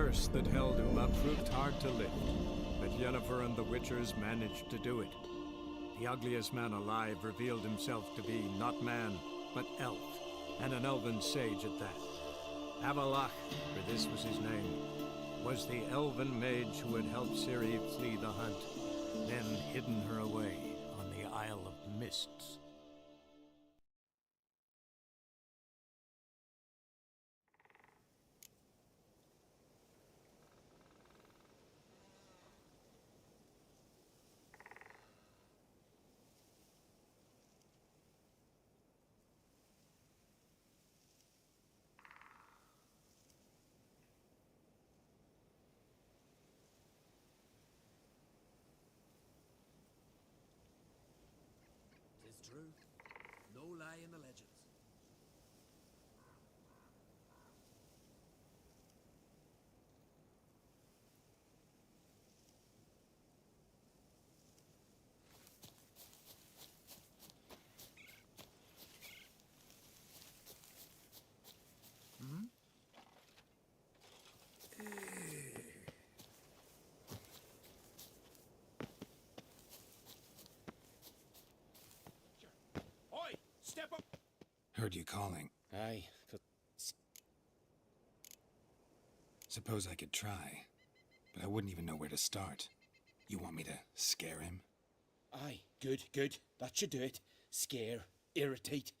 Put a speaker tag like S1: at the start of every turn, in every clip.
S1: curse that held Uma proved hard to lift, but Yennefer and the Witchers managed to do it. The ugliest man alive revealed himself to be not man, but elf, and an elven sage at that. Avalach, for this was his name, was the elven mage who had helped Ciri flee the hunt, then hidden her away on the Isle of Mists.
S2: True. No lie in the legends. Oi! Step up!
S3: Heard you calling.
S2: Aye.
S3: Suppose I could try, but I wouldn't even know where to start. You want me to scare him?
S2: Aye, good, good. That should do it. Scare, irritate,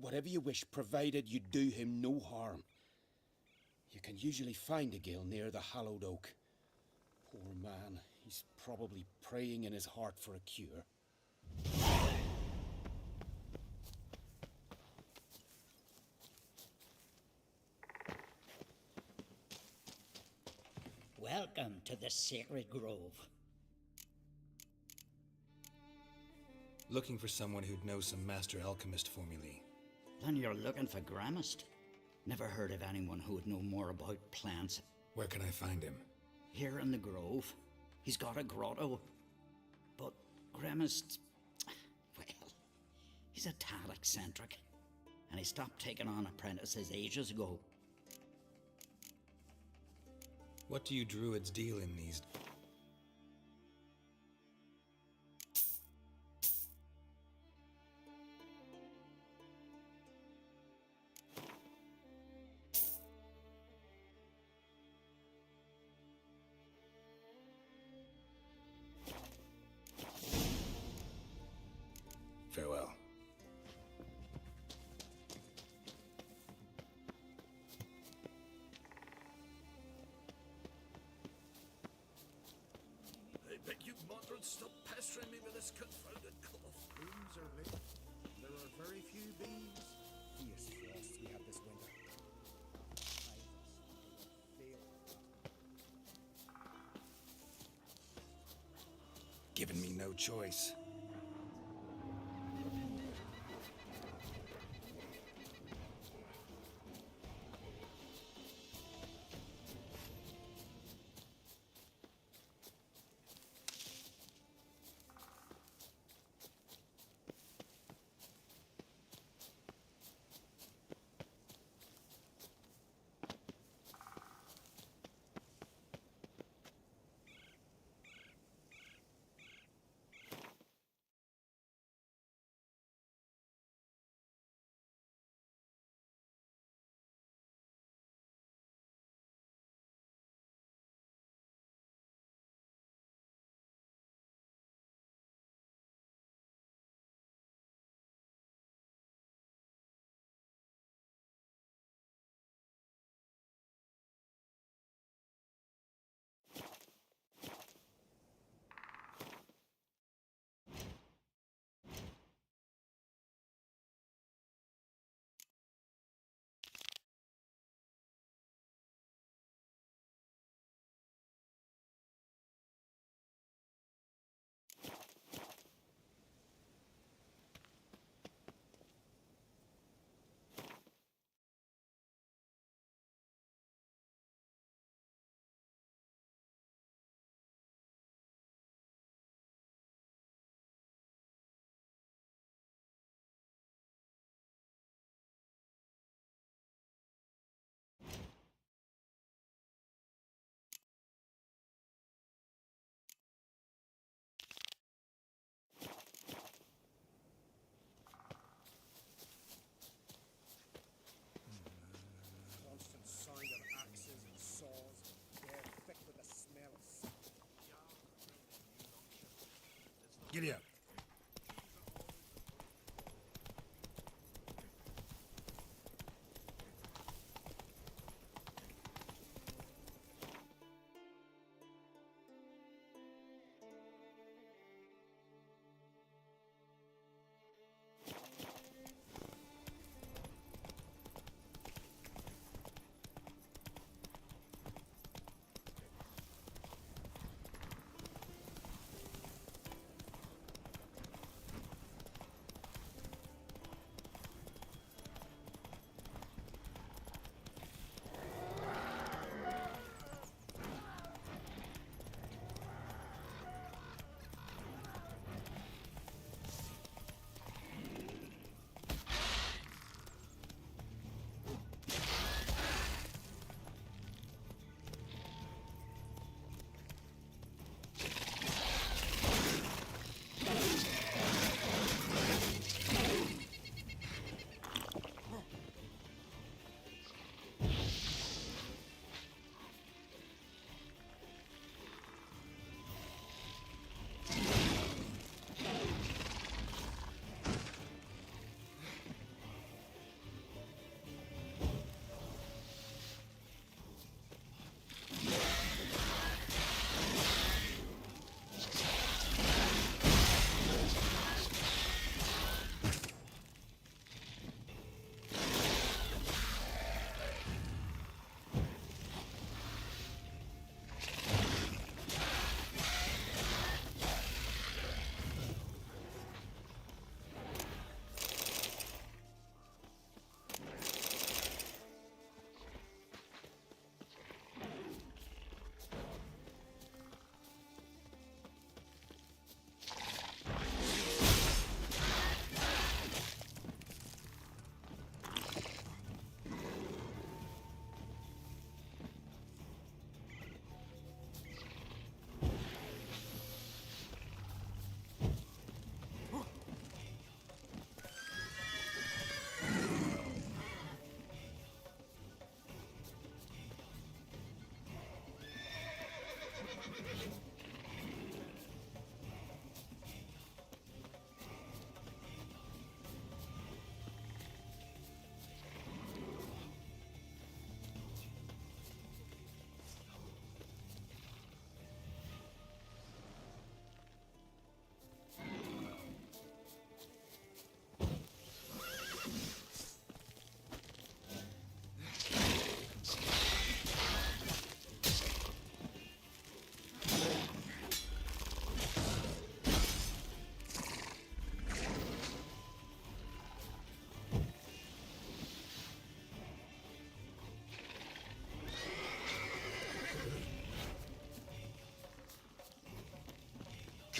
S2: whatever you wish, provided you do him no harm. You can usually find a gill near the hallowed oak. Poor man, he's probably praying in his heart for a cure.
S4: Welcome to the Sacred Grove.
S3: Looking for someone who'd know some master alchemist formulae.
S4: Then you're looking for Gramist. Never heard of anyone who would know more about plants.
S3: Where can I find him?
S4: Here in the Grove. He's got a grotto. But Gramist, well, he's a tad eccentric. And he stopped taking on apprentices ages ago.
S3: What do you druids deal in these? Farewell.
S2: I beg you, Modron, stop pestering me with this confounded cough.
S5: Rooms are lit. There are very few bees. Fierce frosts we had this winter.
S3: Given me no choice.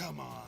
S3: Come on.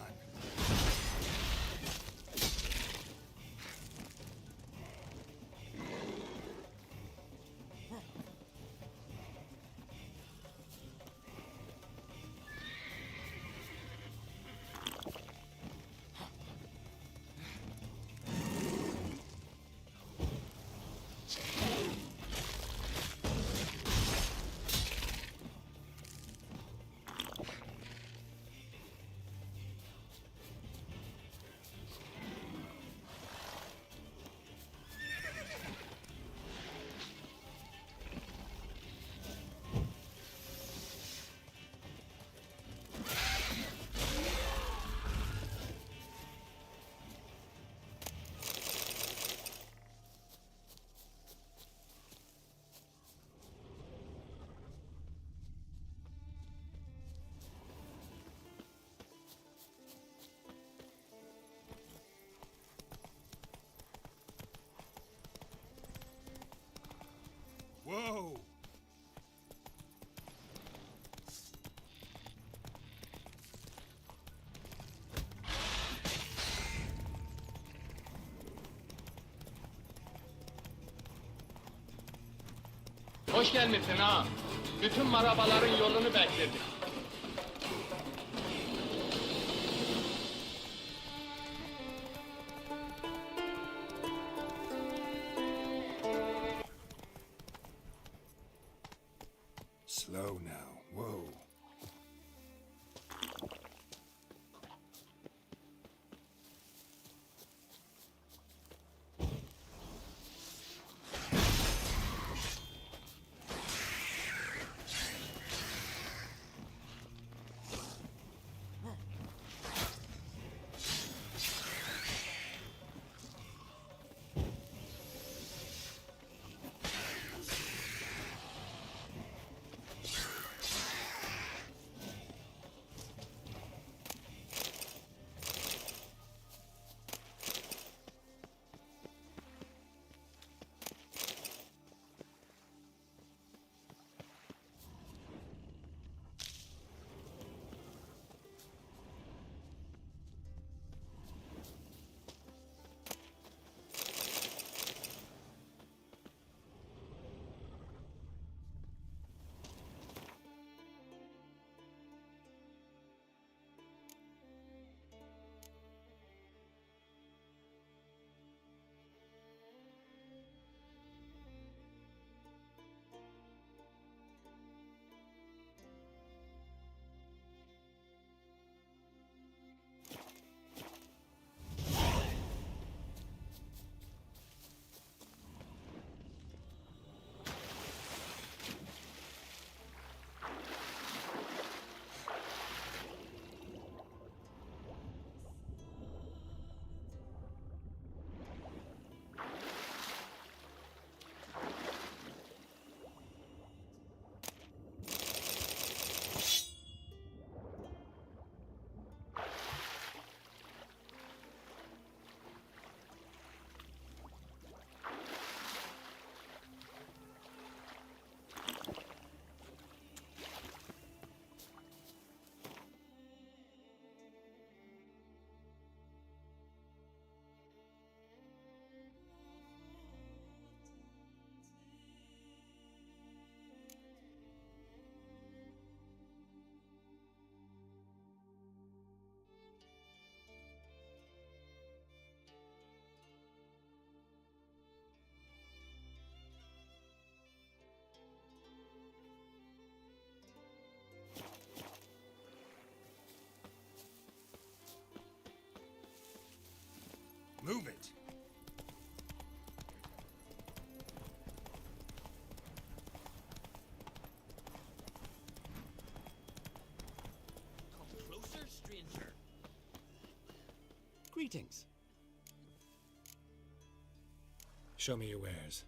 S3: Whoa!
S6: Hoş gelmişsin ha. Bütün marabaların yolunu bekledik.
S3: Slow now. Whoa. Move it.
S7: Come closer, stranger.
S3: Greetings. Show me your wares.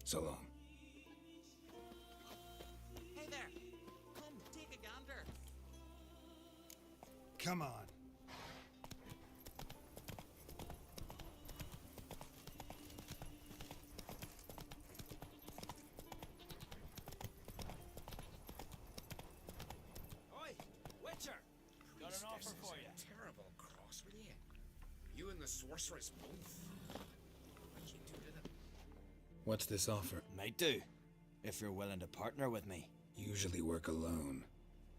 S3: So long.
S7: Hey there! Come, take a gander.
S3: Come on.
S2: Oi, Witcher! Got an offer for you.
S5: Terrible cross with you. You and the sorceress both. What you do to them?
S3: What's this offer?
S8: Might do, if you're willing to partner with me.
S3: Usually work alone.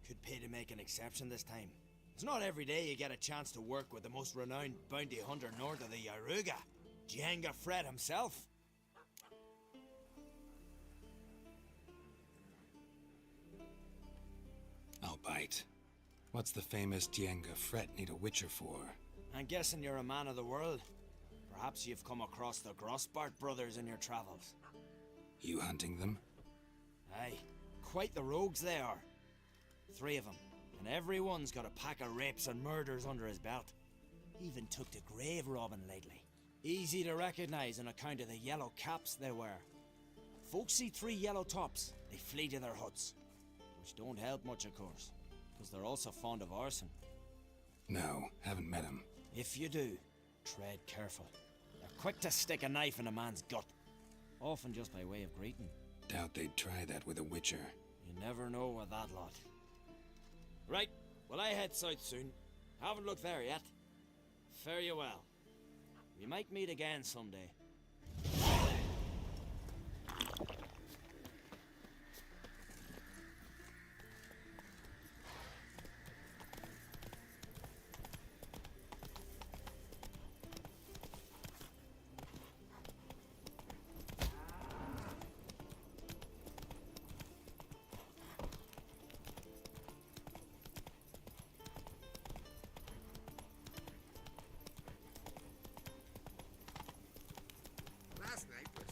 S8: Could pay to make an exception this time. It's not every day you get a chance to work with the most renowned bounty hunter north of the Yaruga, Jenga Fred himself.
S3: I'll bite. What's the famous Jenga Fred need a witcher for?
S8: I'm guessing you're a man of the world. Perhaps you've come across the Grossbart brothers in your travels.
S3: You hunting them?
S8: Aye, quite the rogues they are. 3 of them, and every one's got a pack of rapes and murders under his belt. Even took to grave robbing lately. Easy to recognize on account of the yellow caps they wear. Folks see 3 yellow tops, they flee to their huts. Which don't help much, of course, because they're also fond of arson.
S3: No, haven't met him.
S8: If you do, tread careful. They're quick to stick a knife in a man's gut, often just by way of greeting.
S3: Doubt they'd try that with a witcher.
S8: You never know with that lot. Right, well I head south soon. Haven't looked there yet. Fare you well. We might meet again someday.
S5: Last night was...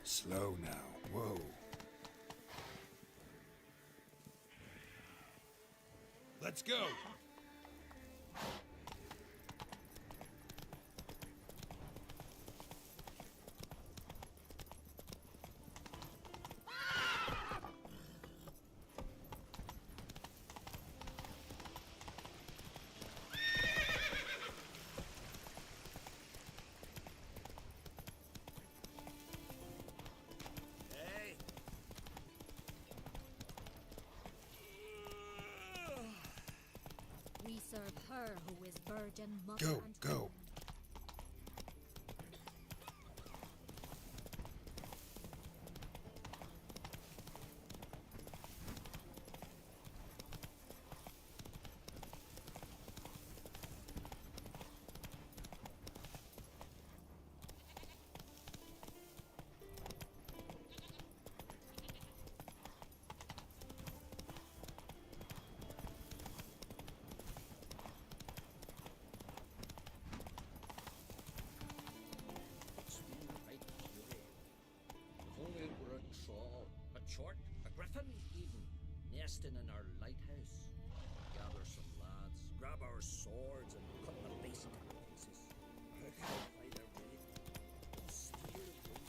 S3: Slow now. Whoa.
S5: Let's go!
S9: her who is virgin, mother,
S3: Go,
S9: and
S3: go.
S10: It's been right beauty. If only it were a troll, a chort, a griffin even, nesting in our lighthouse. Gather some lads, grab our swords and cut the beast to pieces. I can't find a way. Steer away.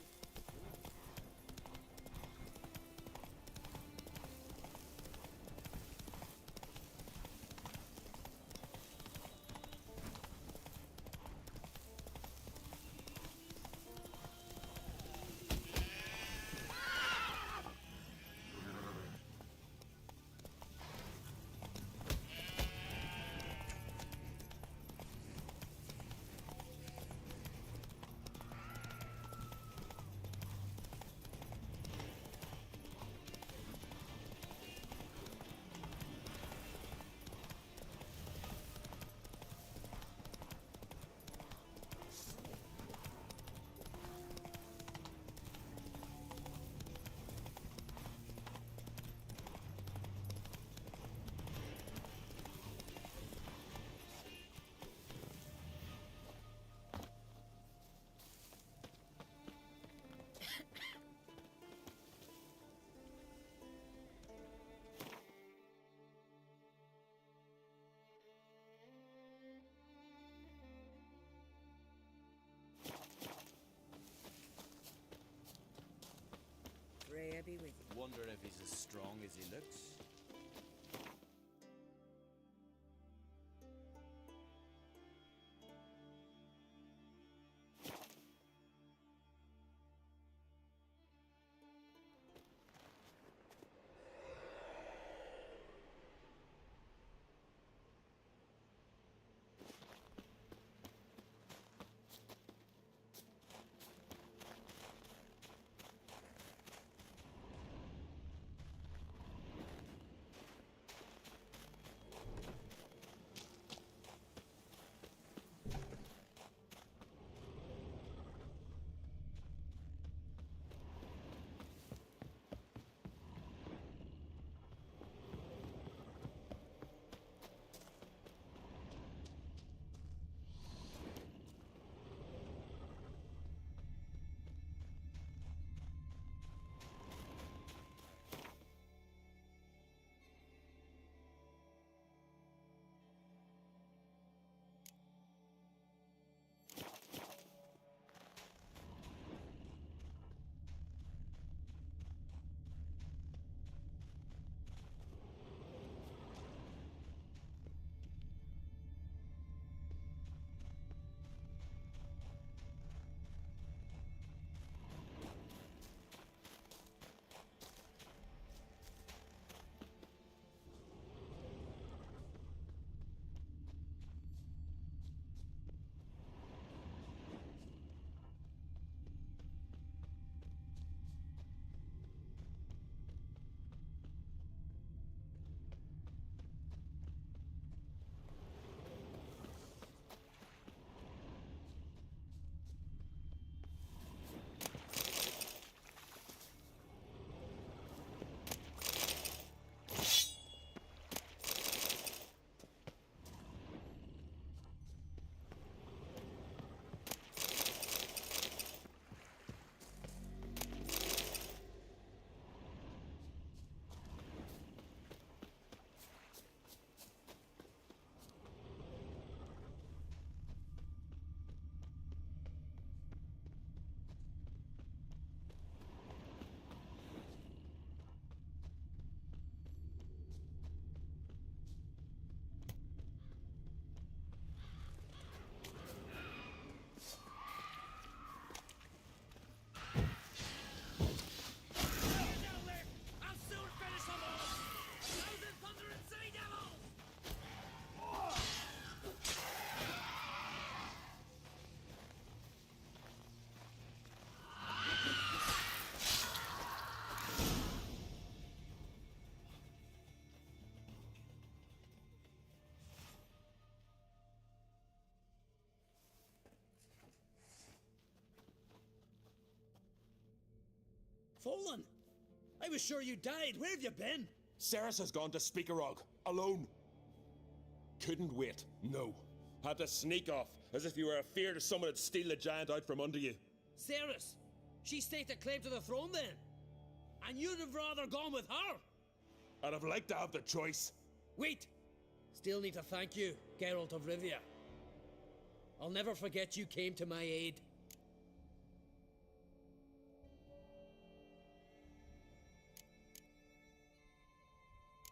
S11: Freya be with you.
S8: Wonder if he's as strong as he looks. Fallen? I was sure you died. Where have you been?
S2: Ceres has gone to Speakerog, alone. Couldn't wait, no. Had to sneak off, as if you were afeard of someone would steal the giant out from under you.
S8: Ceres? She staked a claim to the throne then? And you'd have rather gone with her?
S2: I'd have liked to have the choice.
S8: Wait! Still need to thank you, Geralt of Rivia. I'll never forget you came to my aid.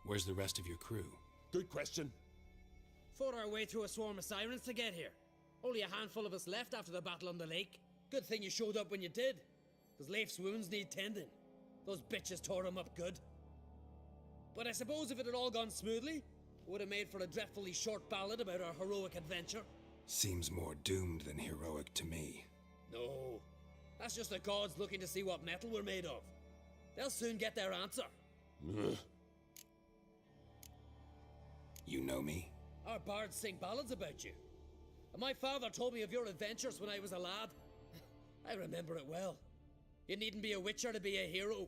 S3: Where's the rest of your crew?
S2: Good question.
S8: Fought our way through a swarm of sirens to get here. Only a handful of us left after the battle on the lake. Good thing you showed up when you did, because Leif's wounds need tending. Those bitches tore him up good. But I suppose if it had all gone smoothly, it would have made for a dreadfully short ballad about our heroic adventure.
S3: Seems more doomed than heroic to me.
S8: No, that's just the gods looking to see what metal we're made of. They'll soon get their answer.
S3: You know me?
S8: Our bards sing ballads about you. And my father told me of your adventures when I was a lad. I remember it well. You needn't be a witcher to be a hero.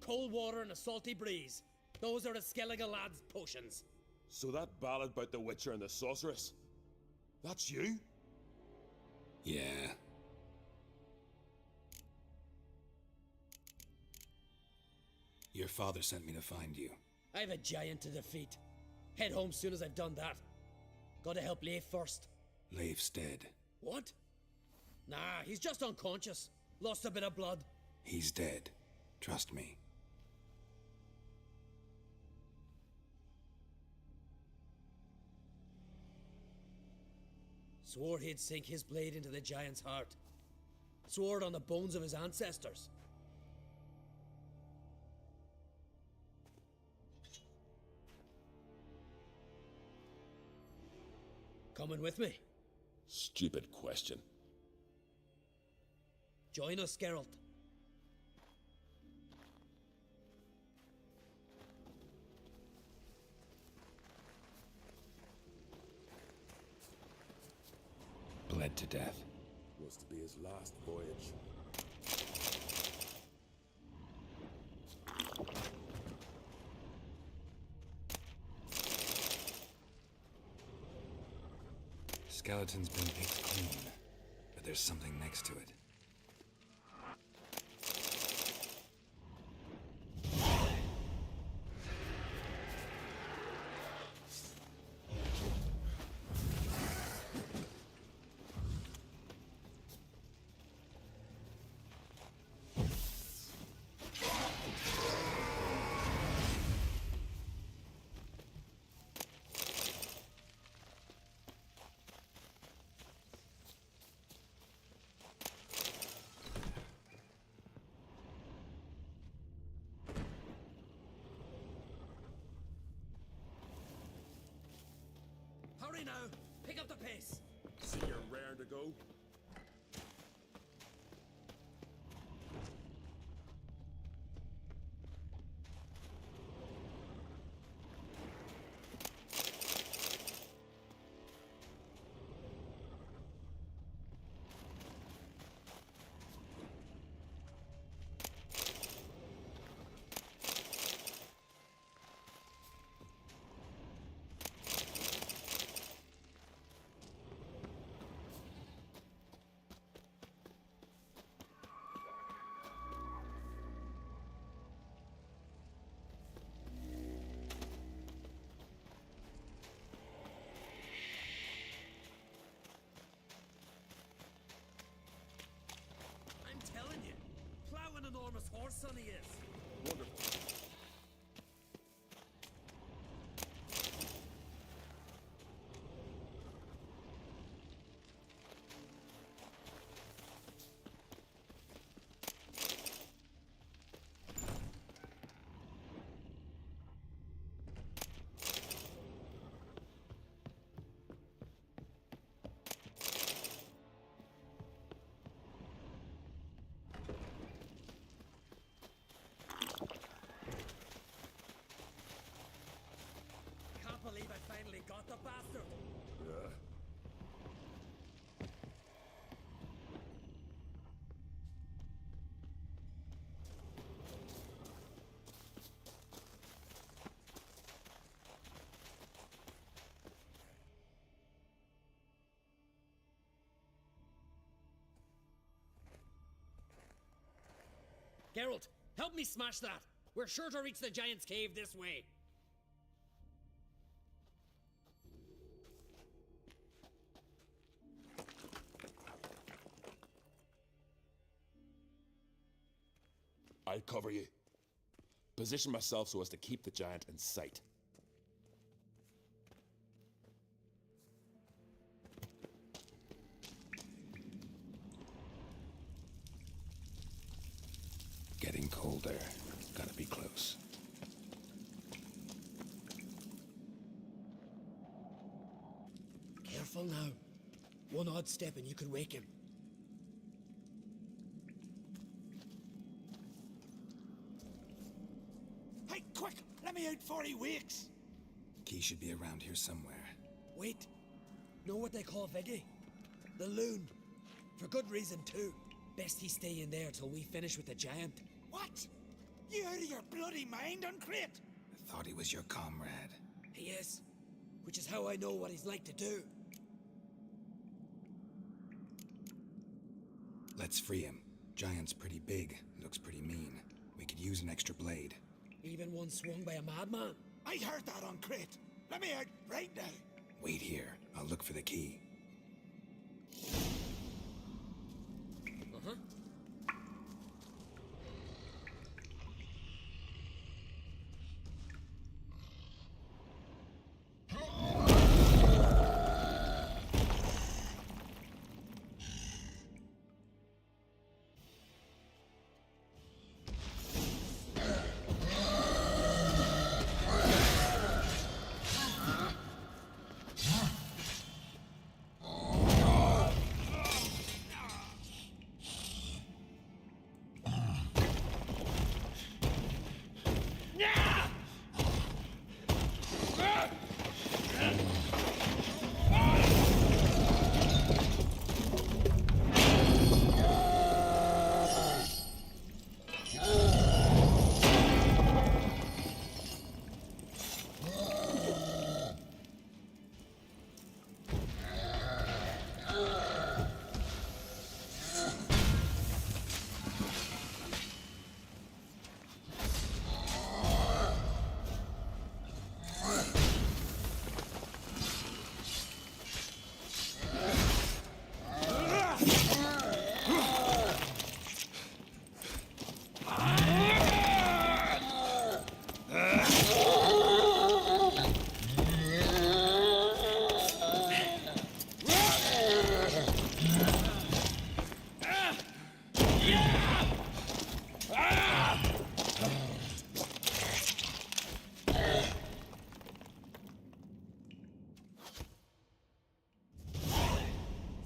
S8: Cold water and a salty breeze. Those are a Skellige lad's potions.
S2: So that ballad about the Witcher and the Sorceress, that's you?
S3: Yeah. Your father sent me to find you.
S8: I have a giant to defeat. Head home soon as I've done that. Gotta help Leif first.
S3: Leif's dead.
S8: What? Nah, he's just unconscious. Lost a bit of blood.
S3: He's dead. Trust me.
S8: Swore he'd sink his blade into the giant's heart. Swore it on the bones of his ancestors. Coming with me?
S2: Stupid question.
S8: Join us, Geralt.
S3: Bled to death.
S2: Was to be his last voyage.
S3: Skeleton's been picked clean, but there's something next to it.
S8: Hurry now! Pick up the pace!
S2: See you're raring to go?
S8: Telling you, plow an enormous horse son he is.
S2: Wonderful.
S8: Can't believe I finally got the bastard.
S2: Yeah.
S7: Geralt, help me smash that. We're sure to reach the giant's cave this way.
S12: I'll cover you. Position myself so as to keep the giant in sight.
S3: Getting colder. Gotta be close.
S7: Careful now. One odd step and you could wake him.
S8: Hey, quick! Let me out before he wakes!
S3: Key should be around here somewhere.
S7: Wait. Know what they call Viggy? The loon. For good reason, too. Best he stay in there till we finish with the giant.
S8: What? You out of your bloody mind, Uncrate?
S3: I thought he was your comrade.
S7: He is. Which is how I know what he's like to do.
S3: Let's free him. Giant's pretty big, looks pretty mean. We could use an extra blade.
S7: Even one swung by a madman.
S8: I heard that, Uncrate. Let me out right now.
S3: Wait here. I'll look for the key.
S7: Uh-huh.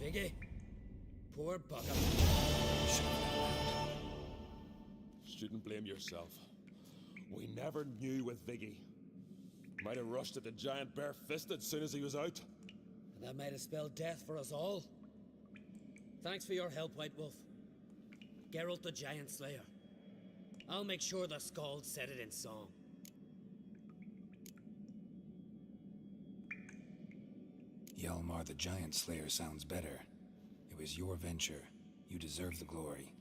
S7: Viggy, poor bugger.
S12: Shouldn't blame yourself. We never knew with Viggy. Might have rushed at the giant bare-fisted soon as he was out.
S7: And that might have spelled death for us all. Thanks for your help, White Wolf. Geralt the Giant Slayer. I'll make sure the Scald said it in song.
S3: Hjalmar the Giant Slayer sounds better. It was your venture. You deserve the glory.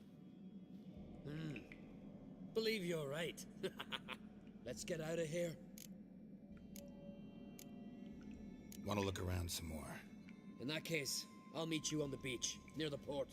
S7: Believe you're right. Let's get out of here.
S3: Want to look around some more?
S7: In that case, I'll meet you on the beach, near the port.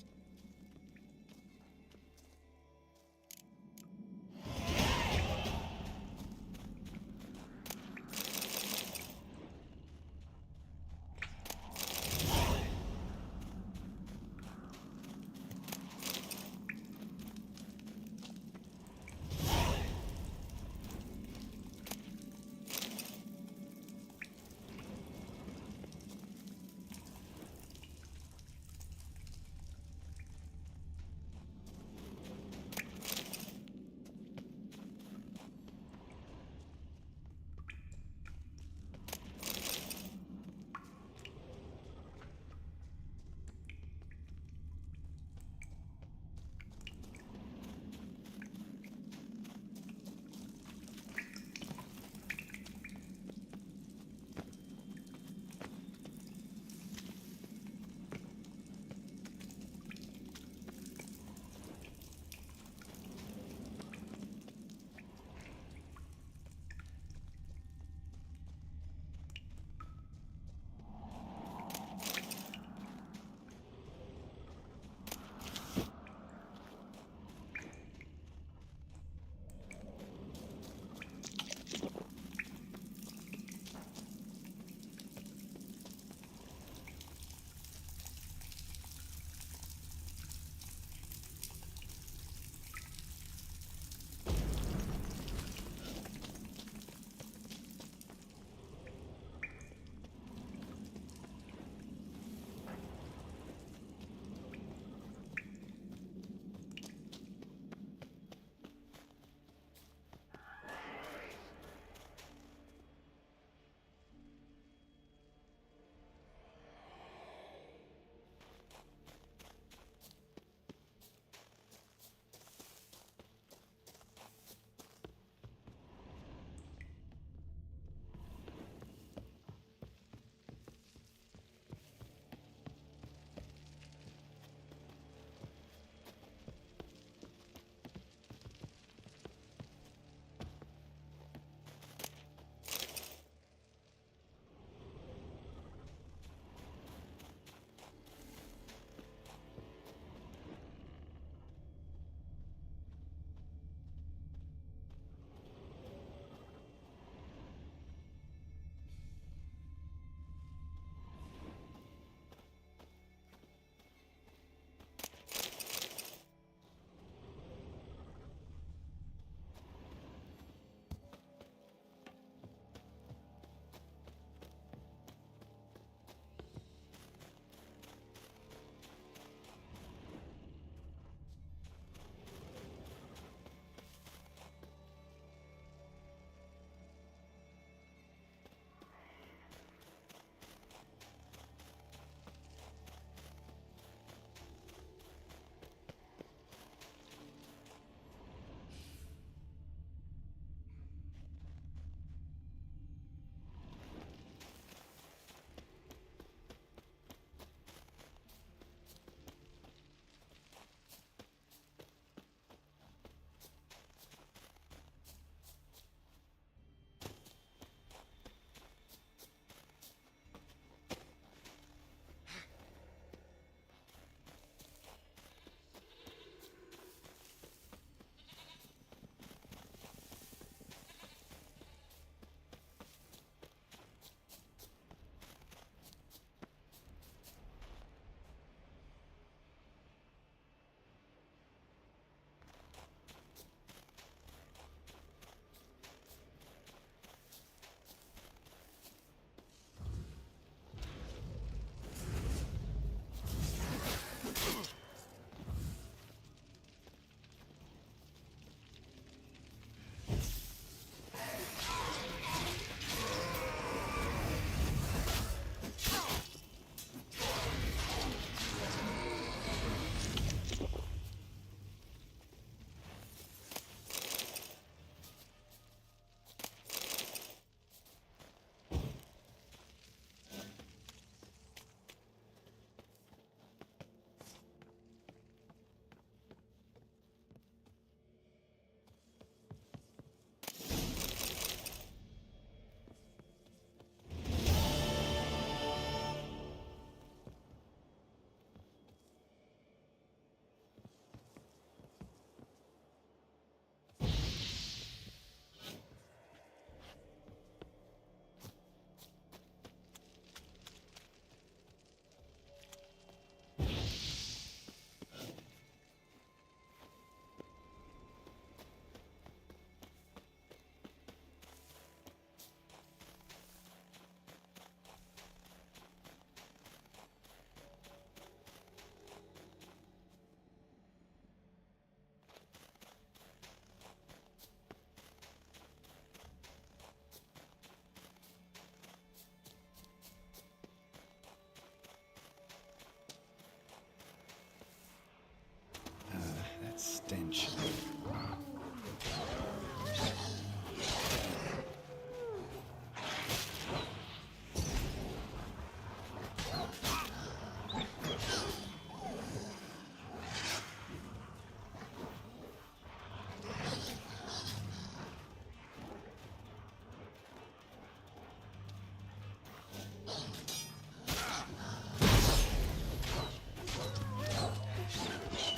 S3: stench.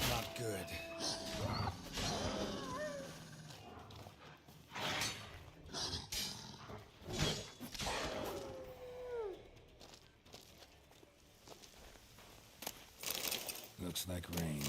S3: Not good. Looks like rain.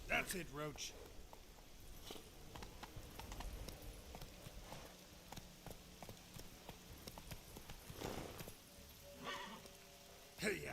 S5: That's it, Roach. Hey-ya!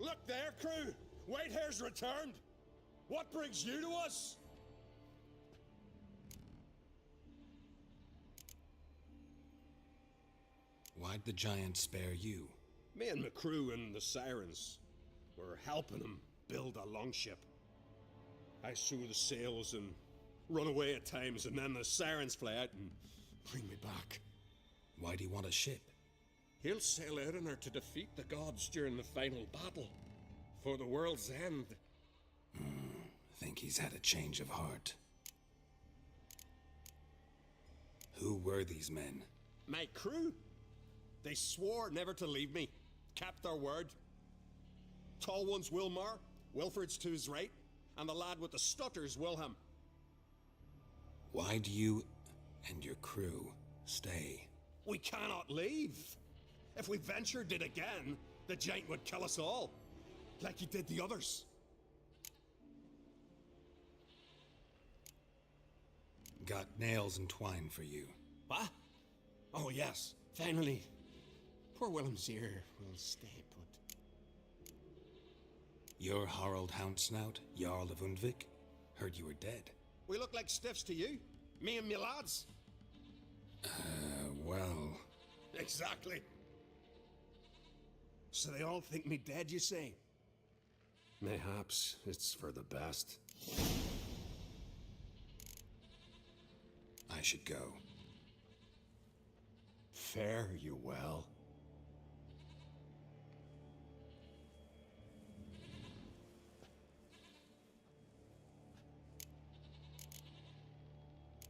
S12: Look there, crew! Whitehair's returned! What brings you to us?
S3: Why'd the giant spare you?
S12: Me and my crew and the Sirens were helping him build a longship. I sew the sails and run away at times, and then the Sirens fly out and bring me back.
S3: Why do you want a ship?
S12: He'll sail out on her to defeat the gods during the final battle. For the world's end.
S3: Think he's had a change of heart. Who were these men?
S12: My crew. They swore never to leave me. Kept their word. Tall one's Wilmar, Wilfred's to his right, and the lad with the stutter's Wilhelm.
S3: Why do you and your crew stay?
S12: We cannot leave. If we ventured it again, the giant would kill us all. Like he did the others.
S3: Got nails and twine for you.
S12: What? Oh yes, finally. Poor Willem's ear will stay put.
S3: You're Harald Houndsnout, Jarl of Undvik? Heard you were dead.
S12: We look like stiffs to you. Me and me lads.
S3: Well...
S12: Exactly. So they all think me dead, you say? Mayhaps it's for the best.
S3: I should go.
S12: Fare you well.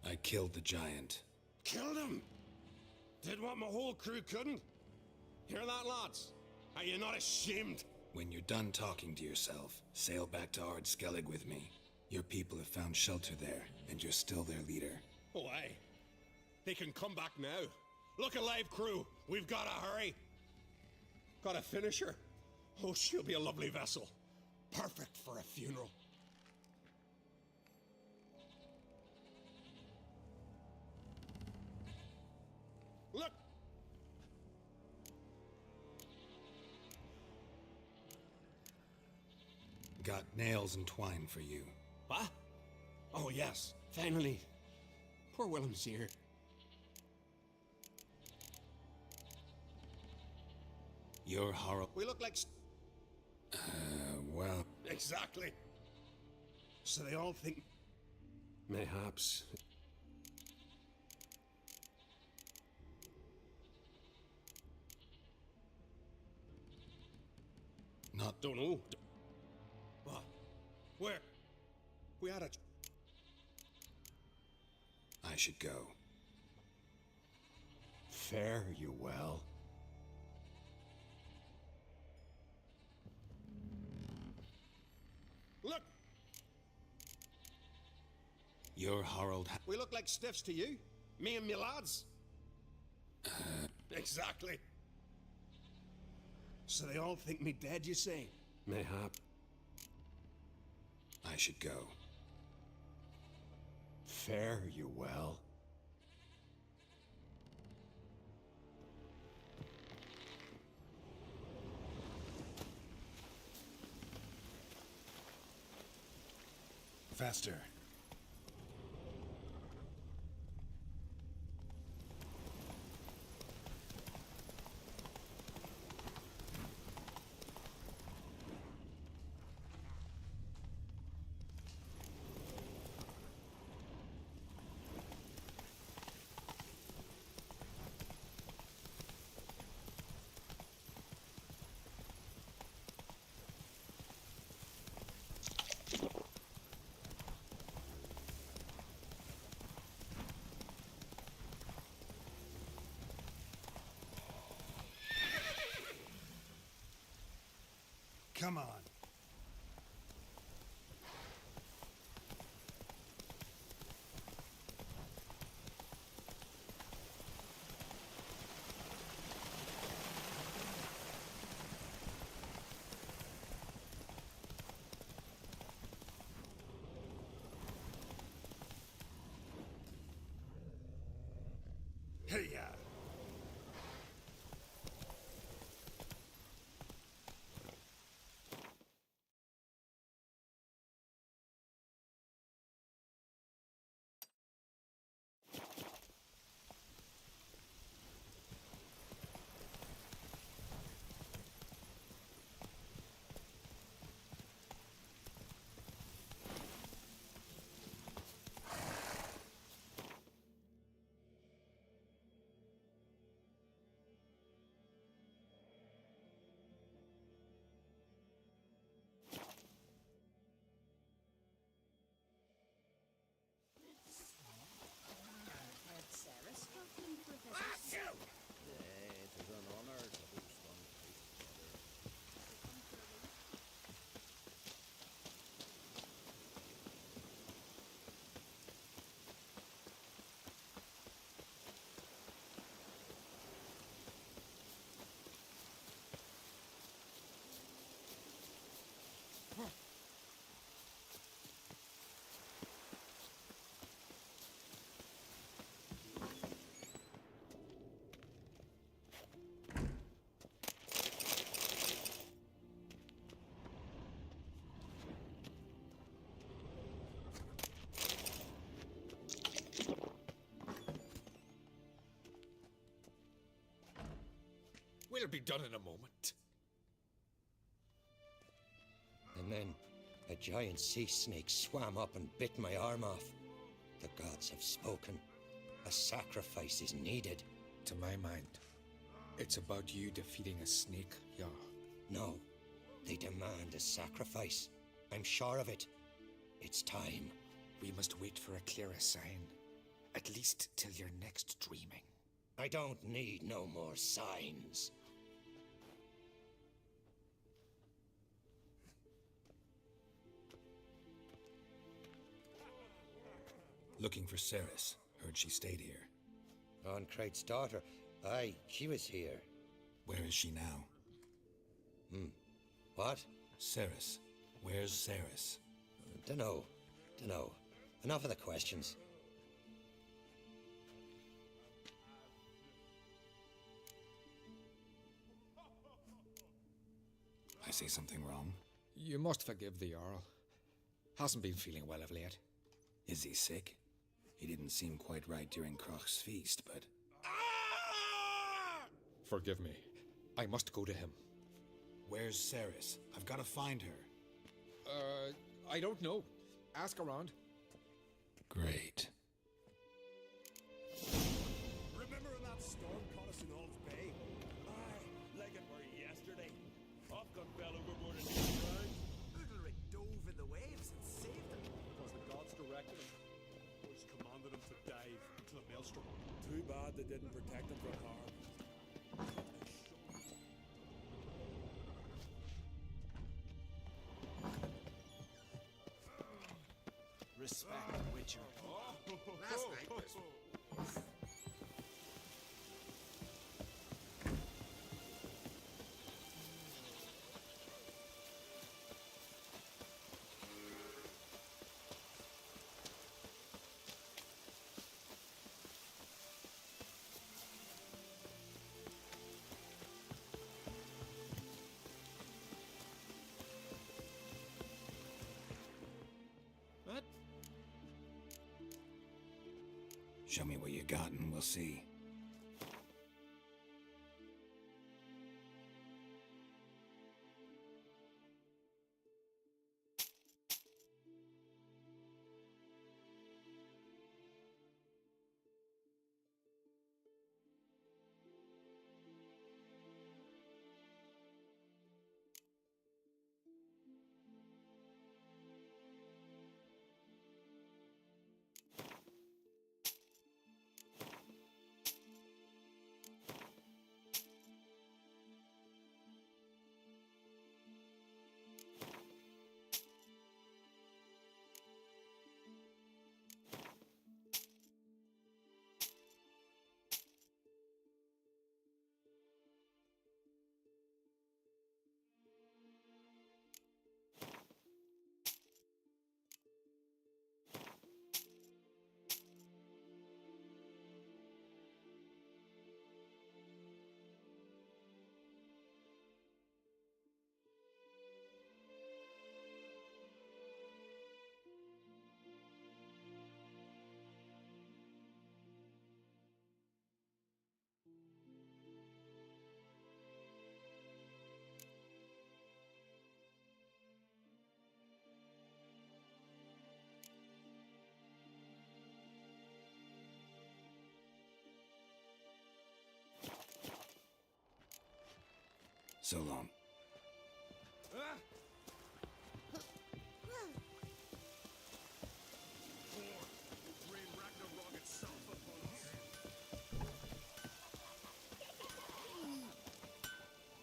S3: I killed the giant.
S12: Killed him? Did what my whole crew couldn't? Hear that, lads? Are you not ashamed?
S3: When you're done talking to yourself, sail back to Ard Skellig with me. Your people have found shelter there, and you're still their leader.
S12: Oh, aye. They can come back now. Look alive, crew. We've got to hurry. Got to finish her. Oh, she'll be a lovely vessel. Perfect for a funeral. Look!
S3: Got nails and twine for you.
S12: What? Oh, yes. Finally. Poor Willem's here.
S3: You're Harald...
S12: We look like...
S3: well...
S12: Exactly. So they all think... Mayhaps...
S3: Not...
S12: Don't know. What? Where? We had a...
S3: I should go.
S12: Fare you well. Look!
S3: You're Harald...
S12: We look like stiffs to you. Me and me lads. Exactly. So they all think me dead, you say? Mayhap.
S3: I should go.
S12: Fare you well.
S3: Faster. Come on. Hey-ya!
S5: We'll be done in a moment.
S13: And then a giant sea snake swam up and bit my arm off. The gods have spoken. A sacrifice is needed.
S5: To my mind, it's about you defeating a snake, Yar.
S13: No, they demand a sacrifice. I'm sure of it. It's time.
S5: We must wait for a clearer sign. At least till your next dreaming.
S13: I don't need no more signs.
S3: Looking for Ceres. Heard she stayed here.
S13: Oncrate's daughter. Aye, she was here.
S3: Where is she now?
S13: What?
S3: Ceres. Where's Ceres?
S13: Dunno. Enough of the questions.
S3: I say something wrong?
S5: You must forgive the Jarl. Hasn't been feeling well of late.
S3: Is he sick? He didn't seem quite right during Kroch's feast, but...
S5: Forgive me. I must go to him.
S3: Where's Ceres? I've got to find her.
S5: I don't know. Ask around.
S3: Great.
S12: Remember when that storm caught us in Ald's Bay? Aye, like it were yesterday. Hopgun fell overboard and he drowned.
S10: Ulrich dove in the waves and saved him.
S12: Because the gods directed him. Which commanded him to dive into the maelstrom. Too bad they didn't protect him from harm.
S10: Respect, Witcher. Last night was... What?
S3: Show me what you got and we'll see. So long.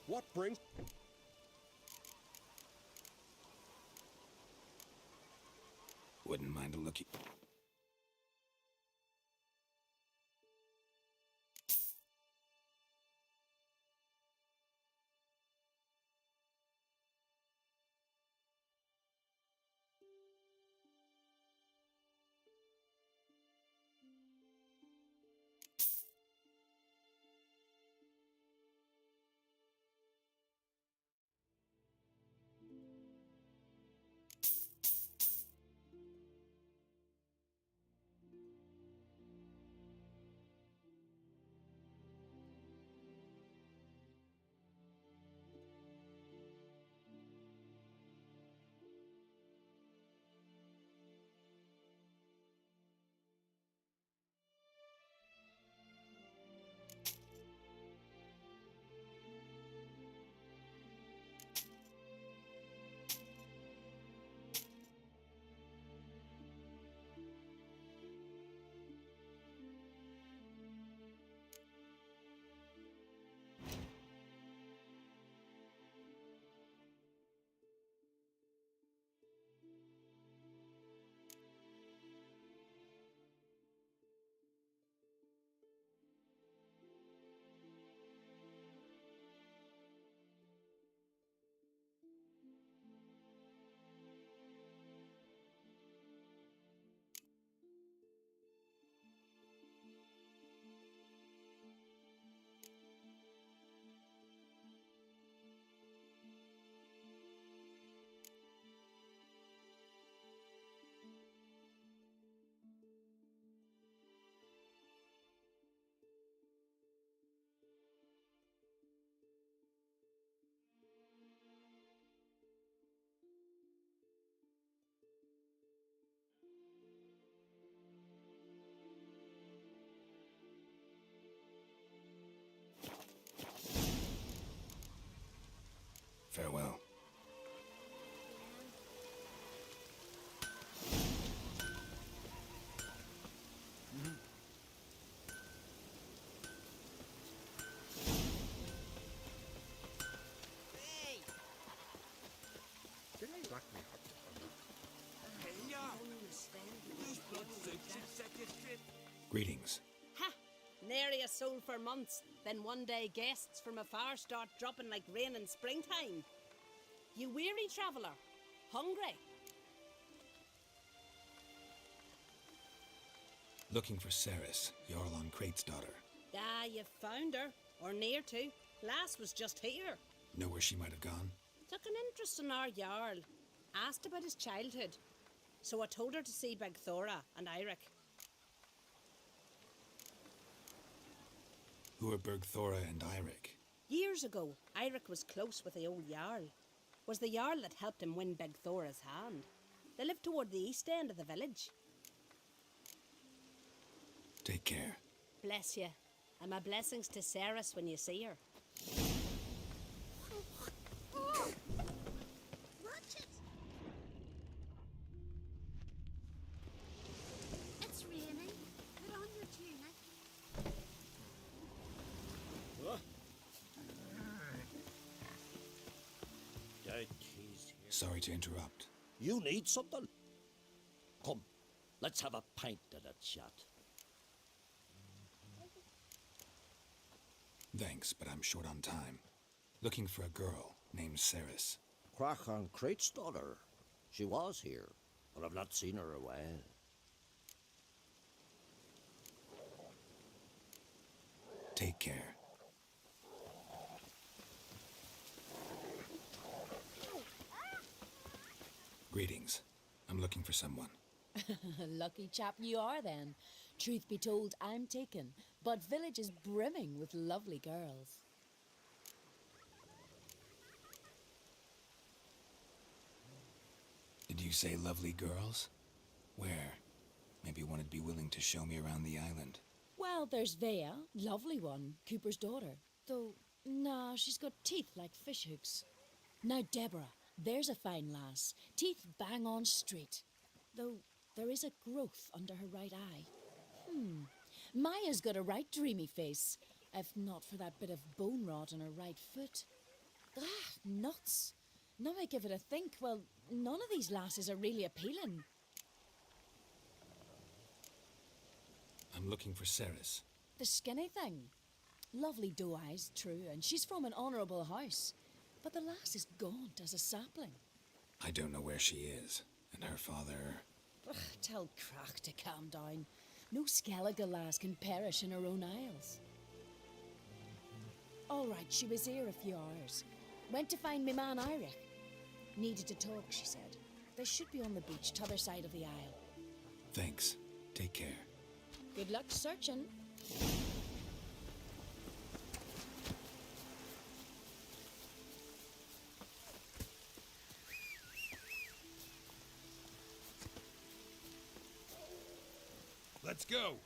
S12: What brings...
S3: Wouldn't mind a looky. Greetings.
S11: Ha! Nary a soul for months. Then one day guests from afar start dropping like rain in springtime. You weary traveller? Hungry?
S3: Looking for Ceres, Jarl on Crate's daughter.
S11: Ah, you found her. Or near to. Lass was just here.
S3: Know where she might have gone?
S11: Took an interest in our Jarl. Asked about his childhood. So I told her to see Beg Thora and Eirik.
S3: Who are Bergthora and Eirik?
S11: Years ago, Eirik was close with the old Jarl. Was the Jarl that helped him win Beg Thora's hand. They lived toward the east end of the village.
S3: Take care.
S11: Bless you. And my blessings to Ceres when you see her.
S9: Watch it! It's raining. Put on your tunic.
S10: Dead keys here.
S3: Sorry to interrupt.
S10: You need something? Come, let's have a pint and a chat.
S3: Thanks, but I'm short on time. Looking for a girl named Ceres.
S10: Crach on Crate's daughter. She was here, but I've not seen her a while.
S3: Take care. Greetings. I'm looking for someone.
S14: Lucky chap you are then. Truth be told, I'm taken, but village is brimming with lovely girls.
S3: Did you say lovely girls? Where? Maybe one would be willing to show me around the island.
S14: Well, there's Vea, lovely one, Cooper's daughter. Though, nah, she's got teeth like fish hooks. Now, Deborah, there's a fine lass, teeth bang on straight. Though, there is a growth under her right eye. Maya's got a right dreamy face, if not for that bit of bone rot on her right foot. Ah, nuts. Now I give it a think, well, none of these lasses are really appealing.
S3: I'm looking for Ceres.
S14: The skinny thing. Lovely doe eyes, true, and she's from an honourable house. But the lass is gaunt as a sapling.
S3: I don't know where she is, and her father...
S14: Ugh, tell Crach to calm down. No Skellige lass can perish in her own isles. All right, she was here a few hours. Went to find me man Eirik. Needed to talk, she said. They should be on the beach, t'other side of the isle.
S3: Thanks. Take care.
S14: Good luck searching.
S12: Let's go.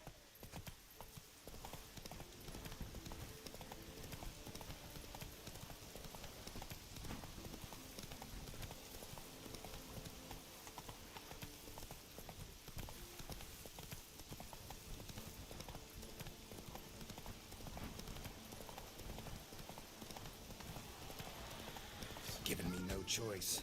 S3: Given me no choice.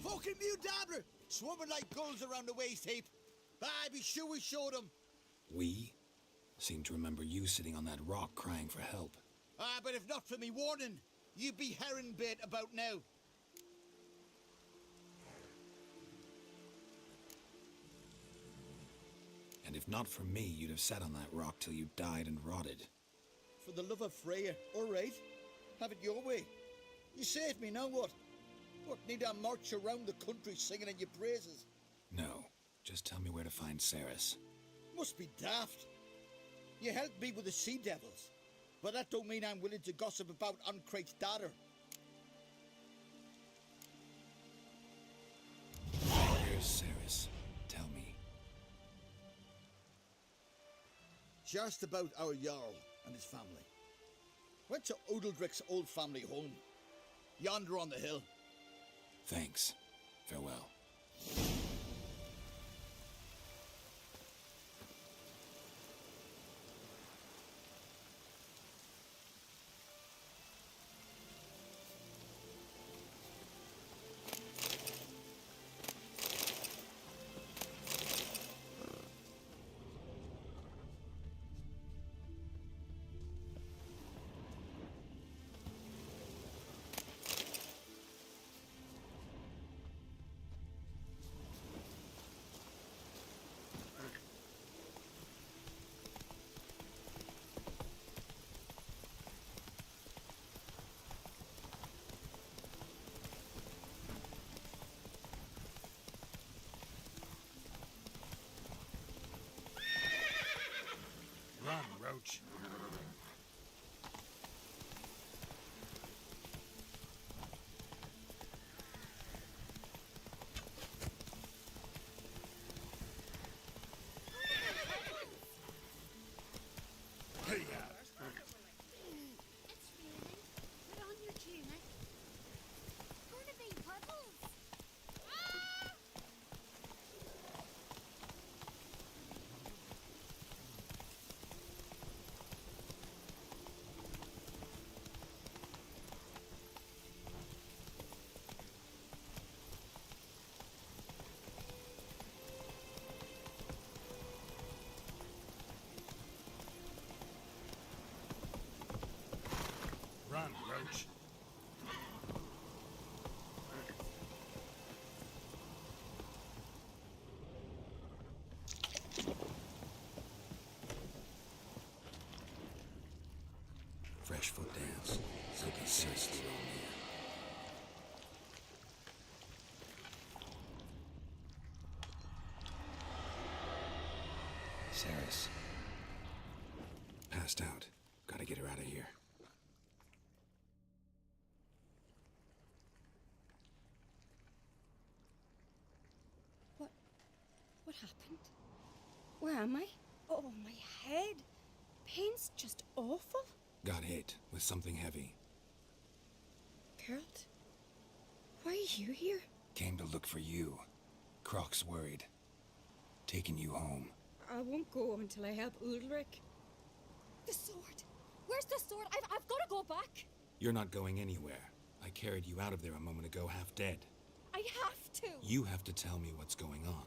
S15: Fucking mute dabbler! Swarming like gulls around the waist heap. I be sure we showed them.
S3: We? Seem to remember you sitting on that rock crying for help.
S15: But if not for me warning, you'd be herring bait about now.
S3: And if not for me, you'd have sat on that rock till you died and rotted.
S15: For the love of Freya, all right. Have it your way. You saved me, now what? What, need I march around the country singing in your praises?
S3: No, just tell me where to find Ceres.
S15: Must be daft. You helped me with the sea devils, but that don't mean I'm willing to gossip about Uncrate's daughter.
S3: Where's Ceres? Tell me.
S15: She asked about our Jarl and his family. Went to Odaldric's old family home, yonder on the hill.
S3: Thanks. Farewell.
S12: Run, Roach. Hey,
S9: It's raining. Put on your tunic. It's gonna be puddles. Ah!
S12: Run, Roach.
S3: Fresh foot dance. Something seriously wrong here. Ceres. Passed out. Gotta get her out of here.
S16: What happened? Where am I? Oh, my head. Pain's just awful.
S3: Got hit with something heavy.
S16: Geralt, why are you here?
S3: Came to look for you. Croc's worried. Taking you home.
S16: I won't go until I help Ulrich.
S14: The sword! Where's the sword? I've got to go back!
S3: You're not going anywhere. I carried you out of there a moment ago half dead.
S14: I have to!
S3: You have to tell me what's going on.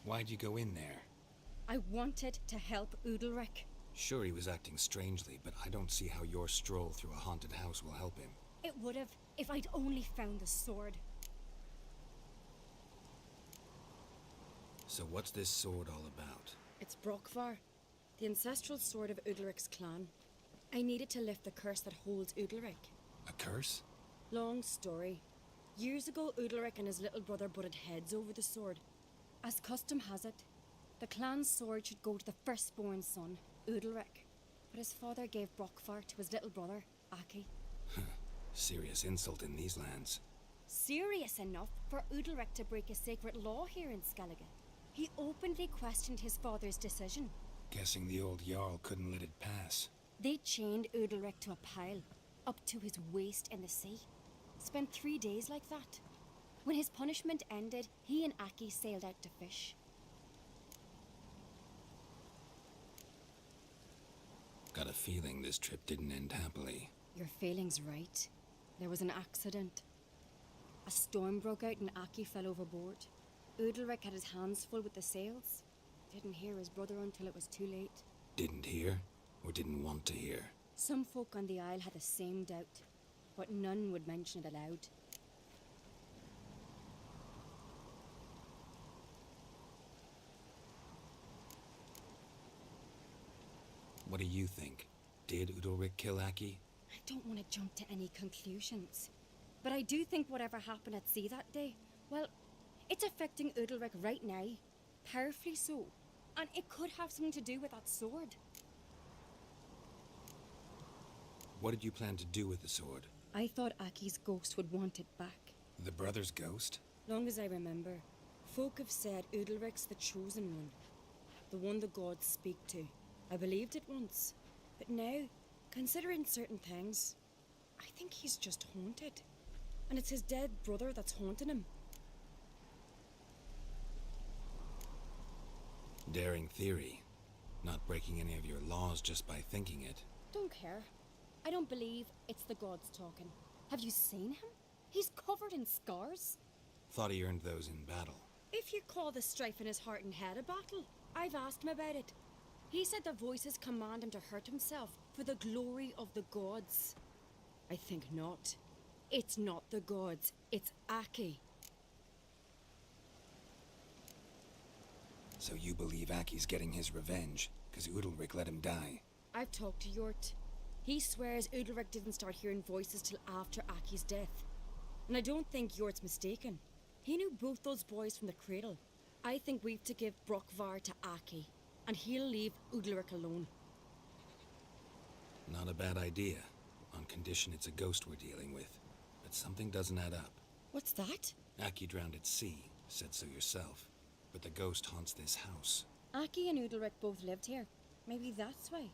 S3: Why'd you go in there?
S16: I wanted to help Ulrich.
S3: Sure, he was acting strangely, but I don't see how your stroll through a haunted house will help him.
S16: It would have if I'd only found the sword.
S3: So what's this sword all about?
S16: It's Brockvar, the ancestral sword of Udalric's clan. I needed to lift the curse that holds Udalric.
S3: A curse?
S16: Long story. Years ago, Udalric and his little brother butted heads over the sword. As custom has it, the clan's sword should go to the firstborn son, Udalric. But his father gave Brockvar to his little brother, Aki.
S3: Serious insult in these lands.
S16: Serious enough for Udalric to break a sacred law here in Skellige. He openly questioned his father's decision.
S3: Guessing the old Jarl couldn't let it pass.
S16: They chained Udalric to a pile, up to his waist in the sea. Spent 3 days like that. When his punishment ended, he and Aki sailed out to fish.
S3: Got a feeling this trip didn't end happily.
S16: Your feeling's right. There was an accident. A storm broke out and Aki fell overboard. Udalric had his hands full with the sails. Didn't hear his brother until it was too late.
S3: Didn't hear? Or didn't want to hear?
S16: Some folk on the isle had the same doubt. but none would mention it aloud.
S3: What do you think? Did Udalric kill Aki?
S16: I don't want to jump to any conclusions, but I do think whatever happened at sea that day, well, it's affecting Udalric right now, powerfully so, and it could have something to do with that sword.
S3: What did you plan to do with the sword?
S16: I thought Aki's ghost would want it back.
S3: The brother's ghost?
S16: Long as I remember, folk have said Udalric's the chosen one, the one the gods speak to. I believed it once, but now, considering certain things, I think he's just haunted. And it's his dead brother that's haunting him.
S3: Daring theory. Not breaking any of your laws just by thinking it.
S16: Don't care. I don't believe it's the gods talking. Have you seen him? He's covered in scars.
S3: Thought he earned those in battle.
S16: If you call the strife in his heart and head a battle, I've asked him about it. He said the voices command him to hurt himself for the glory of the gods. I think not. It's not the gods, it's Aki.
S3: So you believe Aki's getting his revenge, because Udalric let him die?
S16: I've talked to Yort. He swears Udalric didn't start hearing voices till after Aki's death. And I don't think Yort's mistaken. He knew both those boys from the cradle. I think we've to give Brokvar to Aki, and he'll leave Udalric alone.
S3: Not a bad idea, on condition it's a ghost we're dealing with. But something doesn't add up.
S16: What's that?
S3: Aki drowned at sea, said so yourself. But the ghost haunts this house.
S16: Aki and Udalric both lived here. Maybe that's why.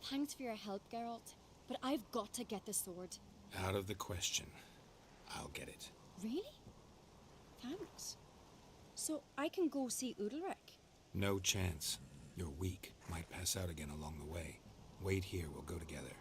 S16: Thanks for your help, Geralt. But I've got to get the sword.
S3: Out of the question. I'll get it.
S16: Really? Thanks. So I can go see Udalric?
S3: No chance. You're weak. Might pass out again along the way. Wait here, we'll go together.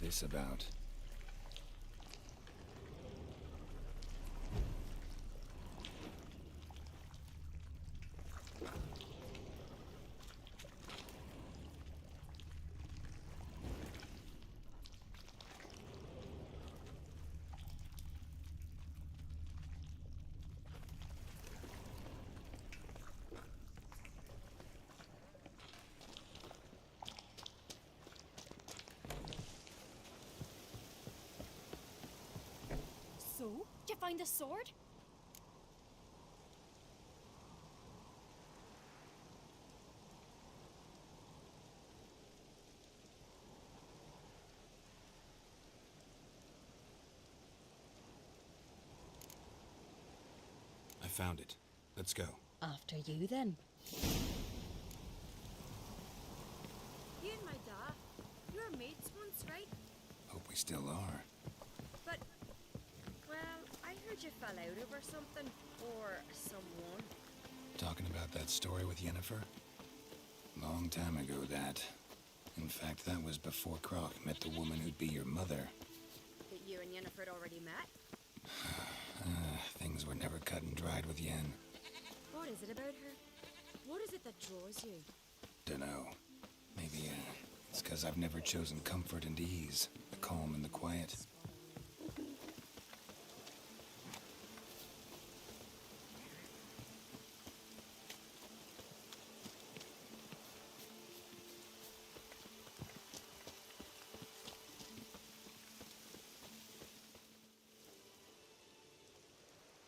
S3: this about?
S16: So, did you find the sword?
S3: I found it. Let's go.
S16: After you, then.
S9: You and my dad, you were mates once, right?
S3: Hope we still are.
S9: But, well, I heard you fell out over something, or someone.
S3: Talking about that story with Yennefer? Long time ago, that. In fact, that was before Croc met the woman who'd be your mother.
S9: That you and Yennefer had already met?
S3: Things were never cut and dried with Yen.
S9: What is it about her? What is it that draws you?
S3: Dunno. Maybe, it's 'cause I've never chosen comfort and ease, the calm and the quiet.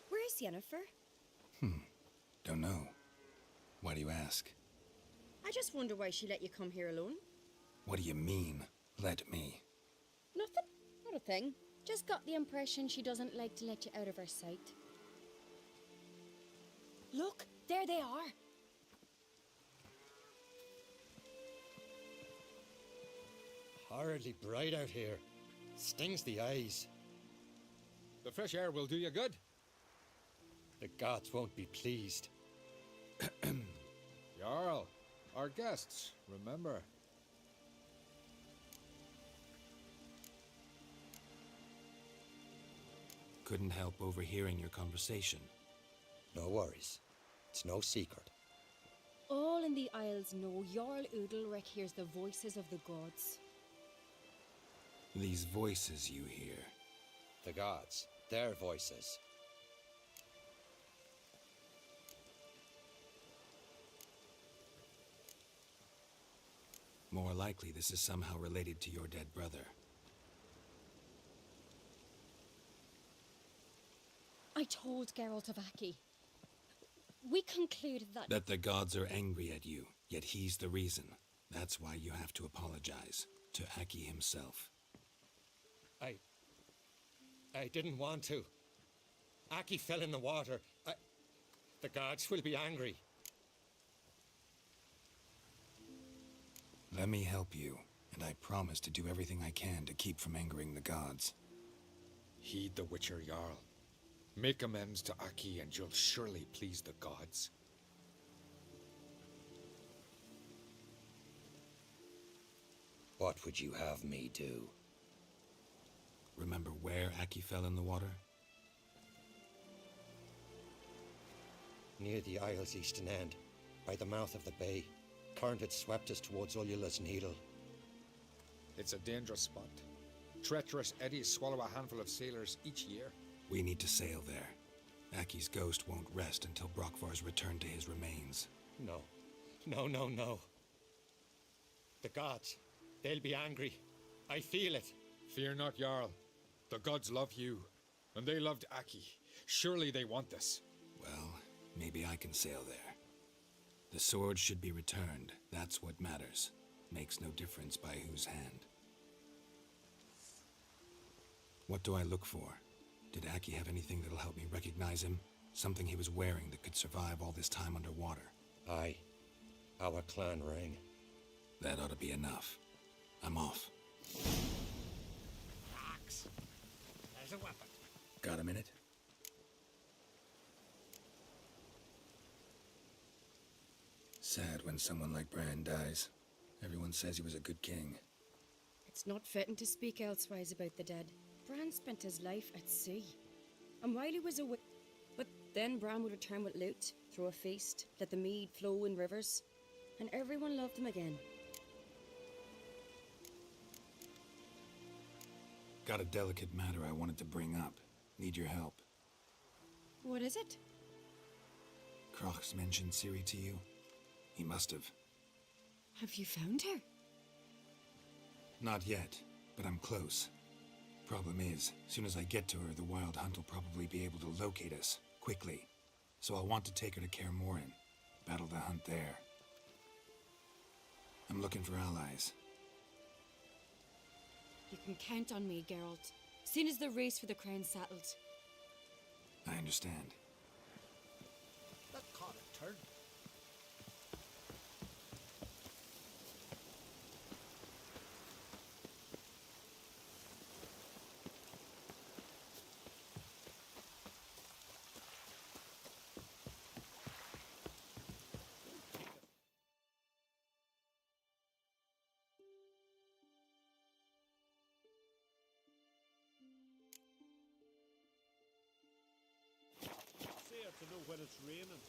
S16: Where's Yennefer?
S3: Don't know. Why do you ask?
S16: I just wonder why she let you come here alone.
S3: What do you mean, let me?
S16: Nothing. Not a thing. Just got the impression she doesn't like to let you out of her sight. Look, there they are.
S13: Horridly bright out here. Stings the eyes.
S17: The fresh air will do you good.
S13: The gods won't be pleased.
S17: Jarl, our guests, remember.
S3: Couldn't help overhearing your conversation.
S13: No worries. It's no secret.
S16: All in the Isles know Jarl Udalric hears the voices of the gods.
S3: These voices you hear.
S13: The gods. Their voices.
S3: More likely this is somehow related to your dead brother.
S16: I told Geralt of Aki. We concluded that...
S3: That the gods are angry at you, yet he's the reason. That's why you have to apologize. To Aki himself.
S13: I didn't want to. Aki fell in the water. The gods will be angry.
S3: Let me help you, and I promise to do everything I can to keep from angering the gods.
S17: Heed the Witcher Jarl. Make amends to Aki and you'll surely please the gods.
S13: What would you have me do?
S3: Remember where Aki fell in the water?
S13: Near the Isle's eastern end, by the mouth of the bay. Current had swept us towards Ullula's Needle.
S17: It's a dangerous spot. Treacherous eddies swallow a handful of sailors each year.
S3: We need to sail there. Aki's ghost won't rest until Brokvar's returned to his remains.
S13: No. No. The gods, they'll be angry. I feel it.
S17: Fear not, Jarl. The gods love you, and they loved Aki. Surely they want this.
S3: Well, maybe I can sail there. The sword should be returned. That's what matters. Makes no difference by whose hand. What do I look for? Did Aki have anything that'll help me recognize him? Something he was wearing that could survive all this time underwater?
S13: Aye. Our clan ring.
S3: That ought to be enough. I'm off.
S8: Axe. There's a weapon.
S3: Got a minute? Sad when someone like Bran dies. Everyone says he was a good king.
S16: It's not fitting to speak elsewise about the dead. Bran spent his life at sea. And while he was away... But then Bran would return with loot, throw a feast, let the mead flow in rivers, and everyone loved him again.
S3: Got a delicate matter I wanted to bring up. Need your help.
S16: What is it?
S3: Croc's mentioned Ciri to you? He must have.
S16: Have you found her?
S3: Not yet, but I'm close. Problem is, soon as I get to her, the Wild Hunt will probably be able to locate us, quickly. So I'll want to take her to Kaer Morhen, battle the hunt there. I'm looking for allies.
S16: You can count on me, Geralt. Soon as the race for the crown's settled.
S3: I understand.
S10: That caught a turn.
S5: To know when it's raining.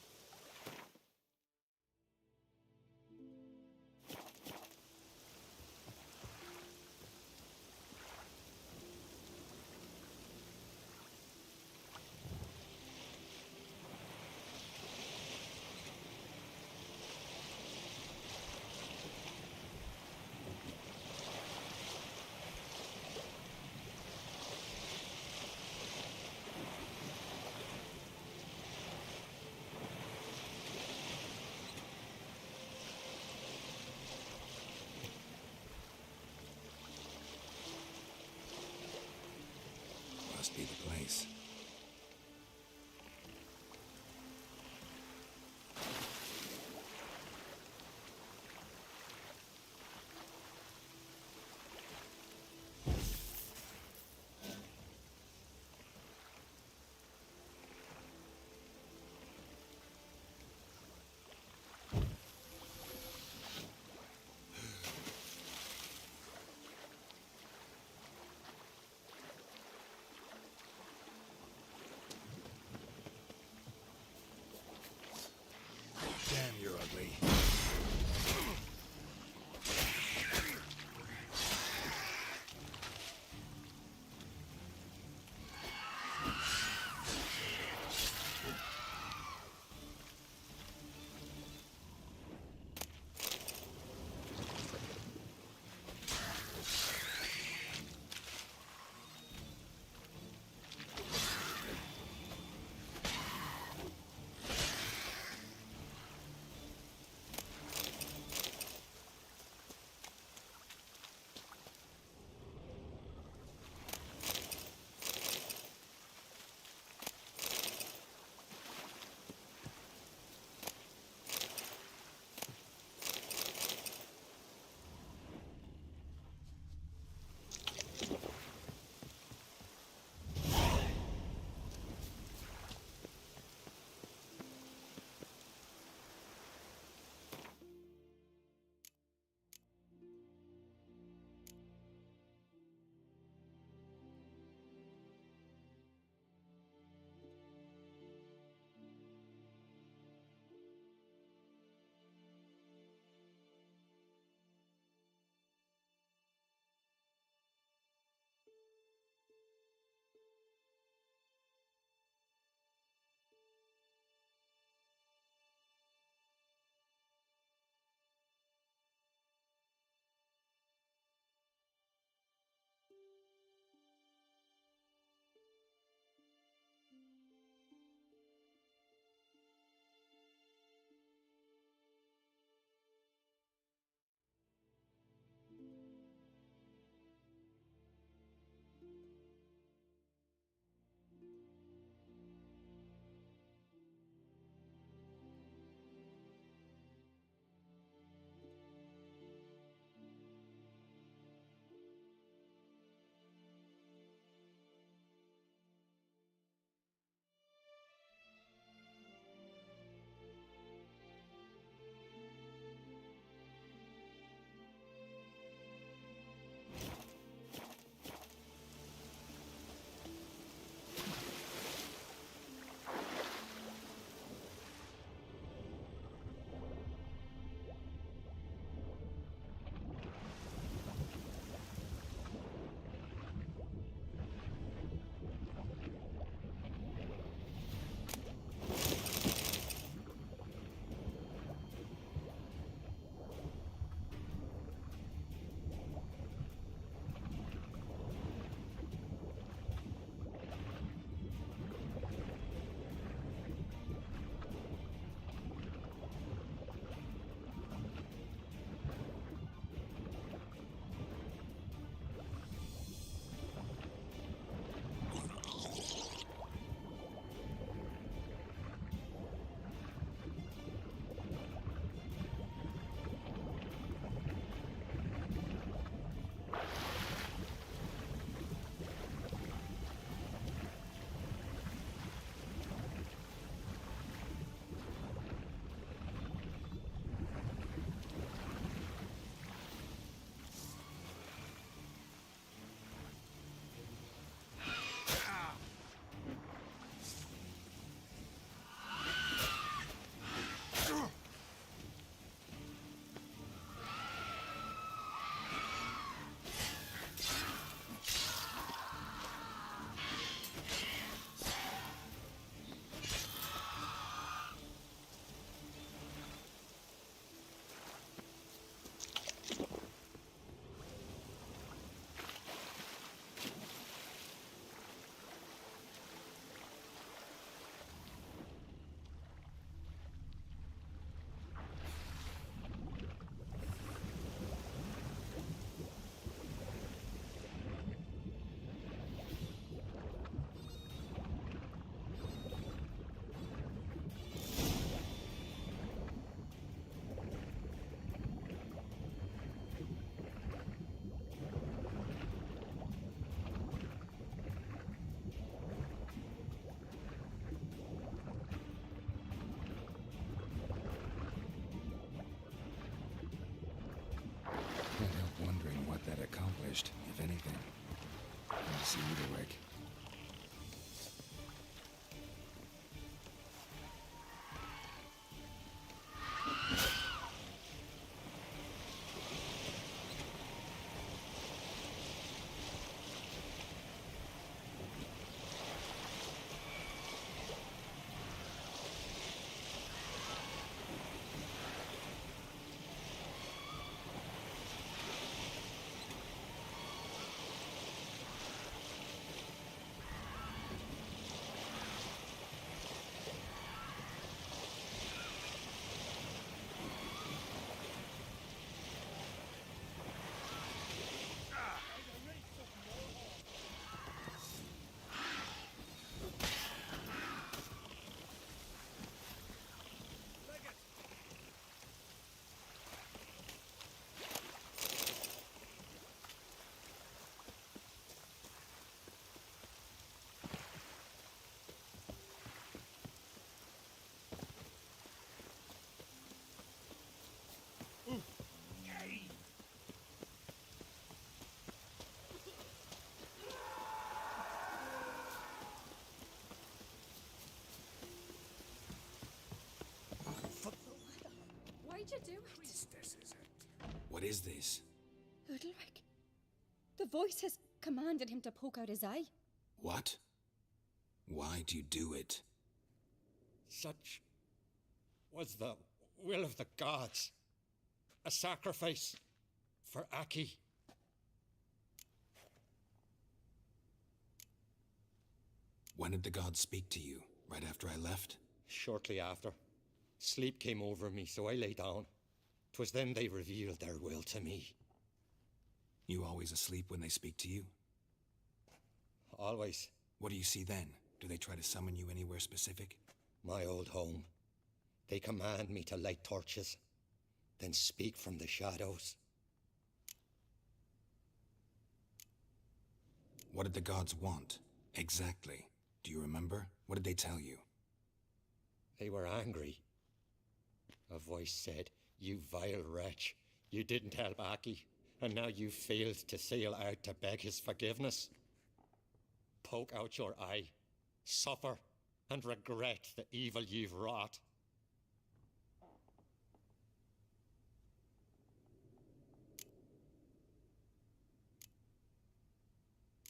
S16: did you do it?
S12: Priestess, is it?
S3: What is this?
S16: Udalric. The voice has commanded him to poke out his eye.
S3: What? Why do you do it?
S13: Such was the will of the gods. A sacrifice for Aki.
S3: When did the gods speak to you? Right after I left?
S13: Shortly after. Sleep came over me, so I lay down. 'Twas then they revealed their will to me.
S3: You always asleep when they speak to you?
S13: Always.
S3: What do you see then? Do they try to summon you anywhere specific?
S13: My old home. They command me to light torches, then speak from the shadows.
S3: What did the gods want? Exactly. Do you remember? What did they tell you?
S13: They were angry. A voice said, "You vile wretch, you didn't help Aki, and now you failed to sail out to beg his forgiveness. Poke out your eye, suffer, and regret the evil you've wrought."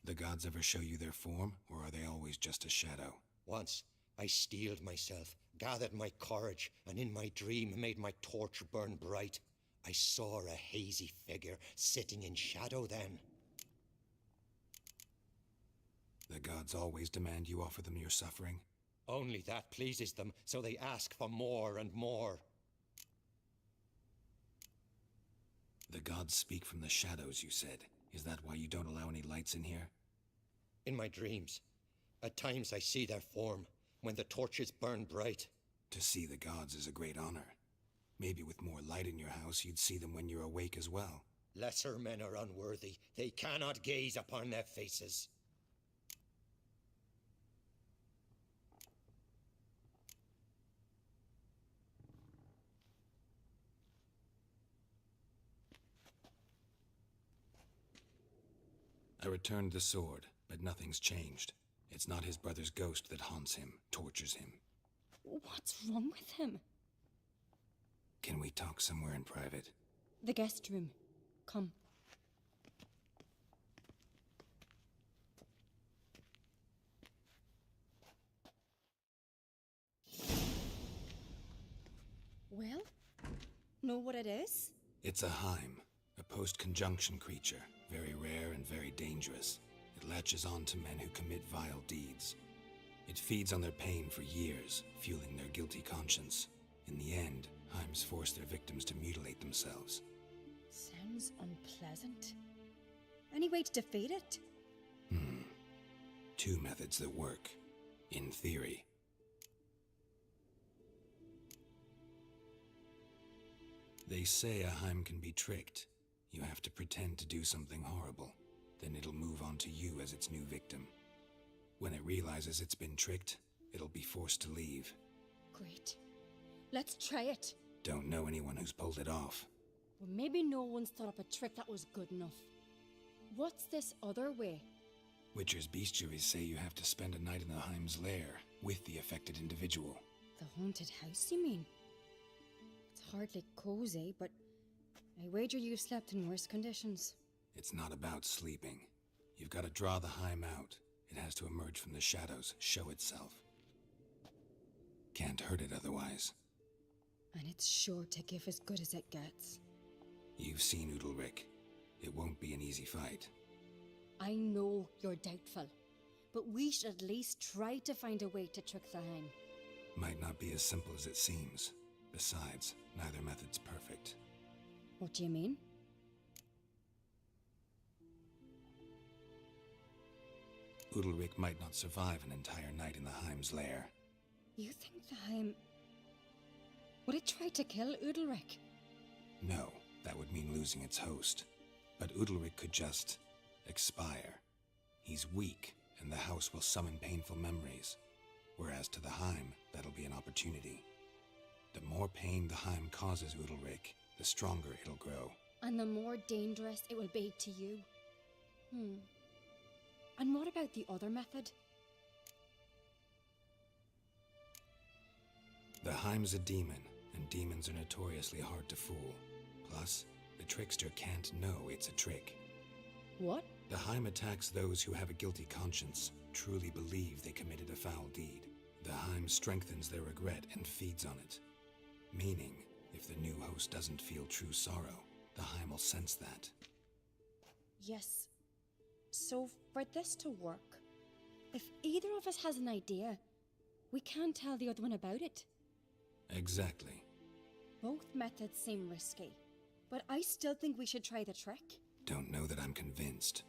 S3: The gods ever show you their form, or are they always just a shadow?
S13: Once, I steeled myself, gathered my courage, and in my dream made my torch burn bright. I saw a hazy figure sitting in shadow then.
S3: The gods always demand you offer them your suffering?
S13: Only that pleases them, so they ask for more and more.
S3: The gods speak from the shadows, you said. Is that why you don't allow any lights in here?
S13: In my dreams, at times I see their form, when the torches burn bright.
S3: To see the gods is a great honor. Maybe with more light in your house, you'd see them when you're awake as well.
S13: Lesser men are unworthy. They cannot gaze upon their faces.
S3: I returned the sword, but nothing's changed. It's not his brother's ghost that haunts him, tortures him.
S16: What's wrong with him?
S3: Can we talk somewhere in private?
S16: The guest room. Come. Well, know what it is?
S3: It's a Heim, a post-conjunction creature, very rare and very dangerous. It latches on to men who commit vile deeds. It feeds on their pain for years, fueling their guilty conscience. In the end, Heims force their victims to mutilate themselves.
S16: Sounds unpleasant. Any way to defeat it?
S3: Two methods that work. In theory. They say a Heim can be tricked. You have to pretend to do something horrible. Then it'll move on to you as its new victim. When it realizes it's been tricked, it'll be forced to leave.
S16: Great. Let's try it.
S3: Don't know anyone who's pulled it off.
S16: Well, maybe no one's thought up a trick that was good enough. What's this other way?
S3: Witcher's bestiaries say you have to spend a night in the Heim's lair with the affected individual.
S16: The haunted house, you mean? It's hardly cozy, but I wager you've slept in worse conditions.
S3: It's not about sleeping. You've got to draw the Heim out. It has to emerge from the shadows, show itself. Can't hurt it otherwise.
S16: And it's sure to give as good as it gets.
S3: You've seen Udalric. It won't be an easy fight.
S16: I know you're doubtful, but we should at least try to find a way to trick the Heim.
S3: Might not be as simple as it seems. Besides, neither method's perfect.
S16: What do you mean?
S3: Udalric might not survive an entire night in the Heim's lair.
S16: You think the Heim... Would it try to kill Udalric?
S3: No, that would mean losing its host. But Udalric could just... expire. He's weak, and the house will summon painful memories. Whereas to the Heim, that'll be an opportunity. The more pain the Heim causes Udalric, the stronger it'll grow.
S16: And the more dangerous it will be to you. And what about the other method?
S3: The Heim's a demon, and demons are notoriously hard to fool. Plus, the trickster can't know it's a trick.
S14: What?
S3: The Heim attacks those who have a guilty conscience, truly believe they committed a foul deed. The Heim strengthens their regret and feeds on it. Meaning, if the new host doesn't feel true sorrow, the Heim will sense that.
S16: Yes. So, for this to work, if either of us has an idea, we can't tell the other one about it.
S3: Exactly.
S16: Both methods seem risky, but I still think we should try the trick.
S3: Don't know that I'm convinced.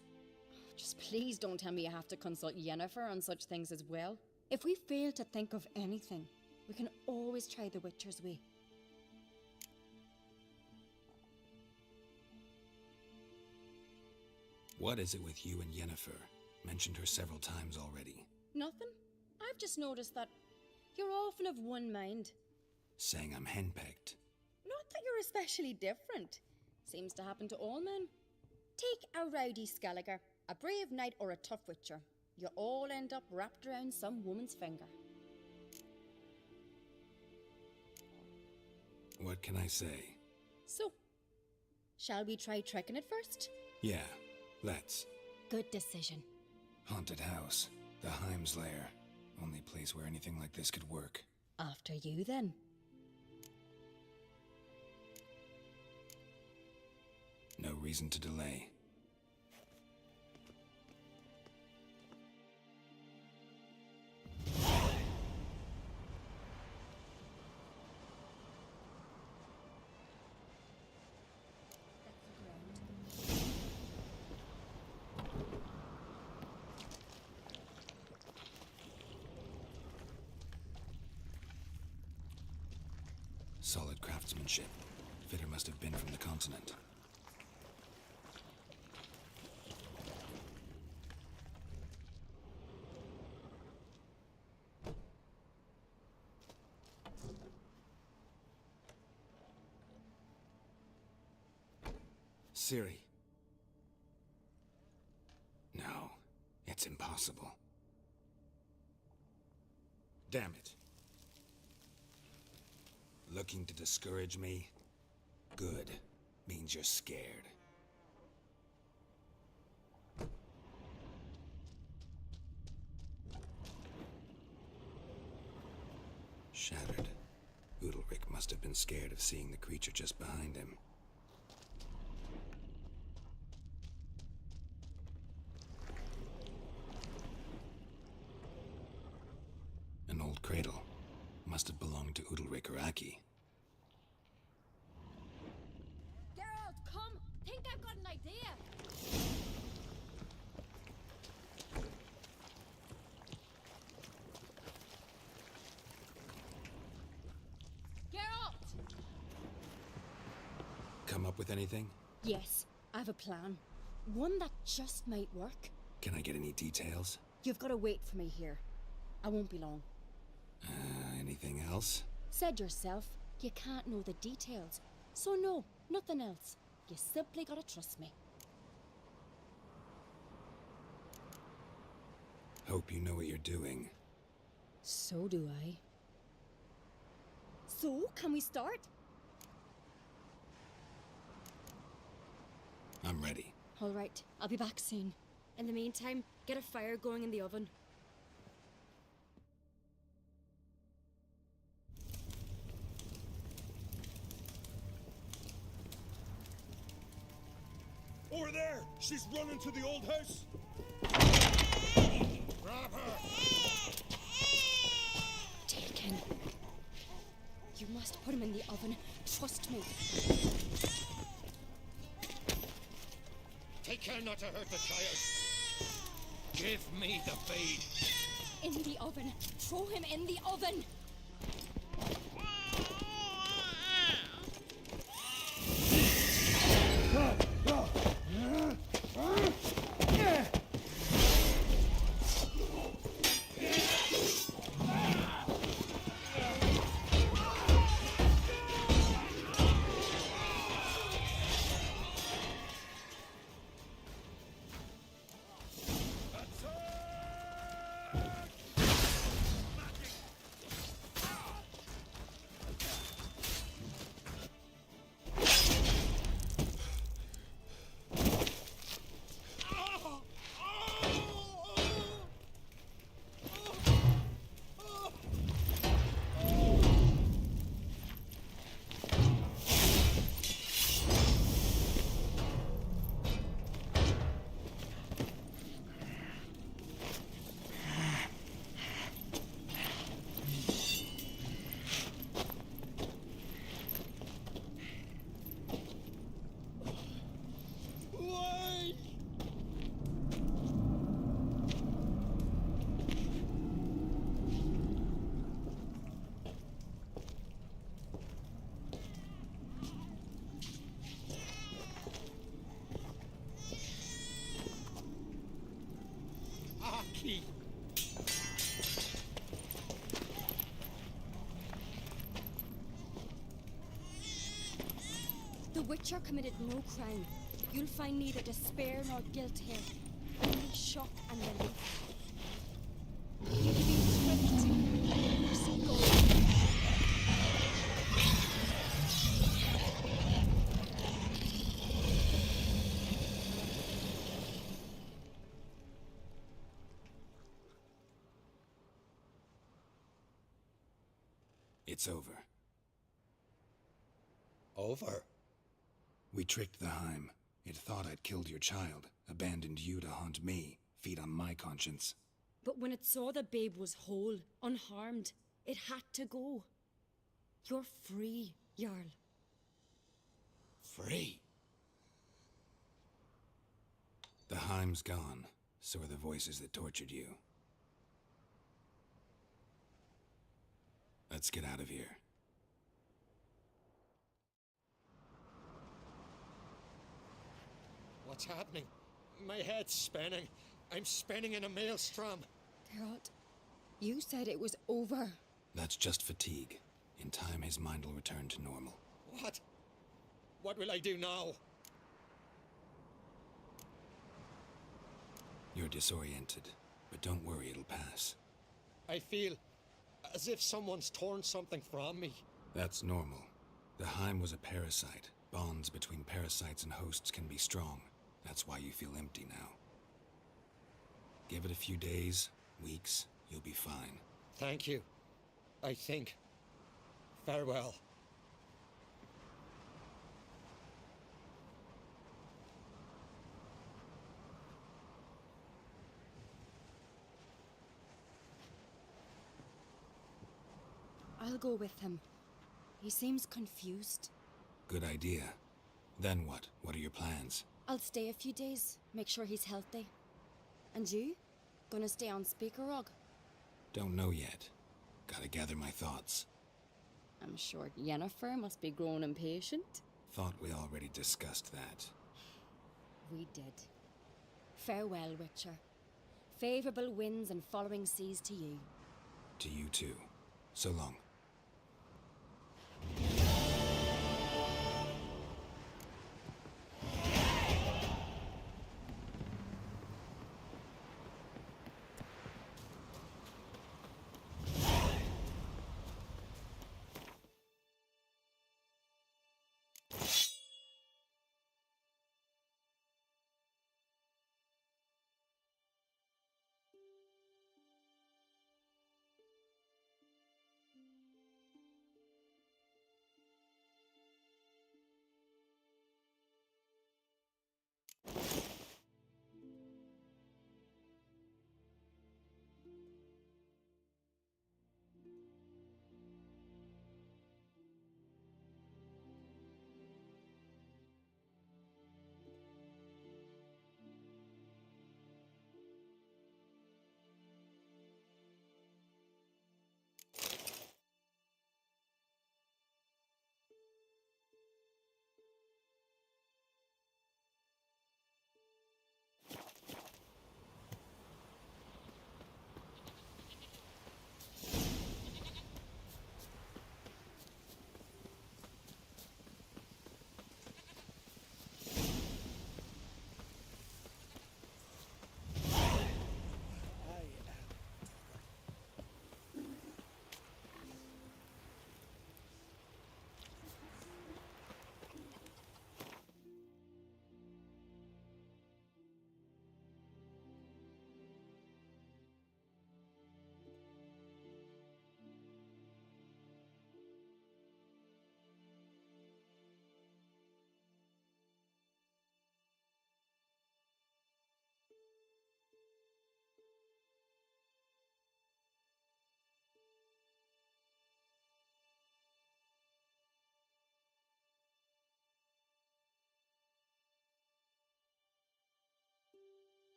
S16: Just please don't tell me you have to consult Yennefer on such things as well. If we fail to think of anything, we can always try the Witcher's way.
S3: What is it with you and Yennefer? Mentioned her several times already.
S16: Nothing. I've just noticed that you're often of one mind.
S3: Saying I'm henpecked.
S16: Not that you're especially different. Seems to happen to all men. Take a rowdy Skelliger, a brave knight or a tough witcher. You all end up wrapped around some woman's finger.
S3: What can I say?
S16: So, shall we try tricking it first?
S3: Yeah, let's.
S16: Good decision.
S3: Haunted house. The Heim's lair. Only place where anything like this could work.
S16: After you, then.
S3: No reason to delay. Solid craftsmanship. Fitter must have been from the continent. Ciri. No, it's impossible. Damn it. Looking to discourage me? Good. Means you're scared. Shattered. Udalric must have been scared of seeing the creature just behind him. An old cradle. Must have belonged to Udalric or Aki.
S14: Geralt, come! Think I've got an idea! Geralt!
S3: Come up with anything?
S16: Yes, I have a plan. One that just might work.
S3: Can I get any details?
S16: You've got to wait for me here. I won't be long.
S3: Anything else?
S16: Said yourself, you can't know the details. So no, nothing else. You simply gotta trust me.
S3: Hope you know what you're doing.
S16: So do I. So, can we start?
S3: I'm ready.
S16: All right, I'll be back soon. In the meantime, get a fire going in the oven.
S12: Over there! She's running to the old house! Grab her!
S16: Taken. You must put him in the oven. Trust me.
S13: Take care not to hurt the child. Give me the feed.
S16: In the oven. Throw him in the oven.
S13: Aki!
S16: The Witcher committed no crime. You'll find neither despair nor guilt here. Only shock and relief. You've been tricked. Mercy gold.
S3: It's over.
S13: Over?
S3: We tricked the Heim. It thought I'd killed your child, abandoned you to haunt me, feed on my conscience.
S16: But when it saw the babe was whole, unharmed, it had to go. You're free, Jarl.
S13: Free?
S3: The Heim's gone, so are the voices that tortured you. Let's get out of here.
S13: What's happening? My head's spinning. I'm spinning in a maelstrom.
S16: Geralt, you said it was over.
S3: That's just fatigue. In time, his mind will return to normal.
S13: What? What will I do now?
S3: You're disoriented, but don't worry, it'll pass.
S13: I feel as if someone's torn something from me.
S3: That's normal. The Heim was a parasite. Bonds between parasites and hosts can be strong. That's why you feel empty now. Give it a few days, weeks, you'll be fine.
S13: Thank you. I think. Farewell.
S16: I'll go with him. He seems confused.
S3: Good idea. Then what? What are your plans?
S16: I'll stay a few days, make sure he's healthy. And you? Gonna stay on Speaker Rog?
S3: Don't know yet. Gotta gather my thoughts.
S16: I'm sure Yennefer must be growing impatient.
S3: Thought we already discussed that.
S16: We did. Farewell, Witcher. Favourable winds and following seas to you.
S3: To you too. So long.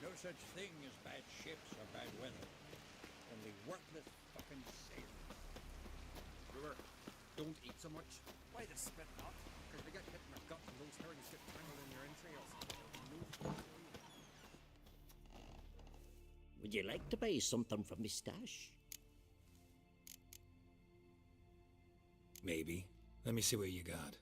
S10: No such thing as bad ships or bad weather.
S5: genuinely worthless fucking shit. Brewer, don't eat so much. Why the spit not? Because they get hit in the gut and those herrings get tangled in your entrails. No fun for you.
S4: Would you like to buy something from me stash?
S3: Maybe. Let me see what you got.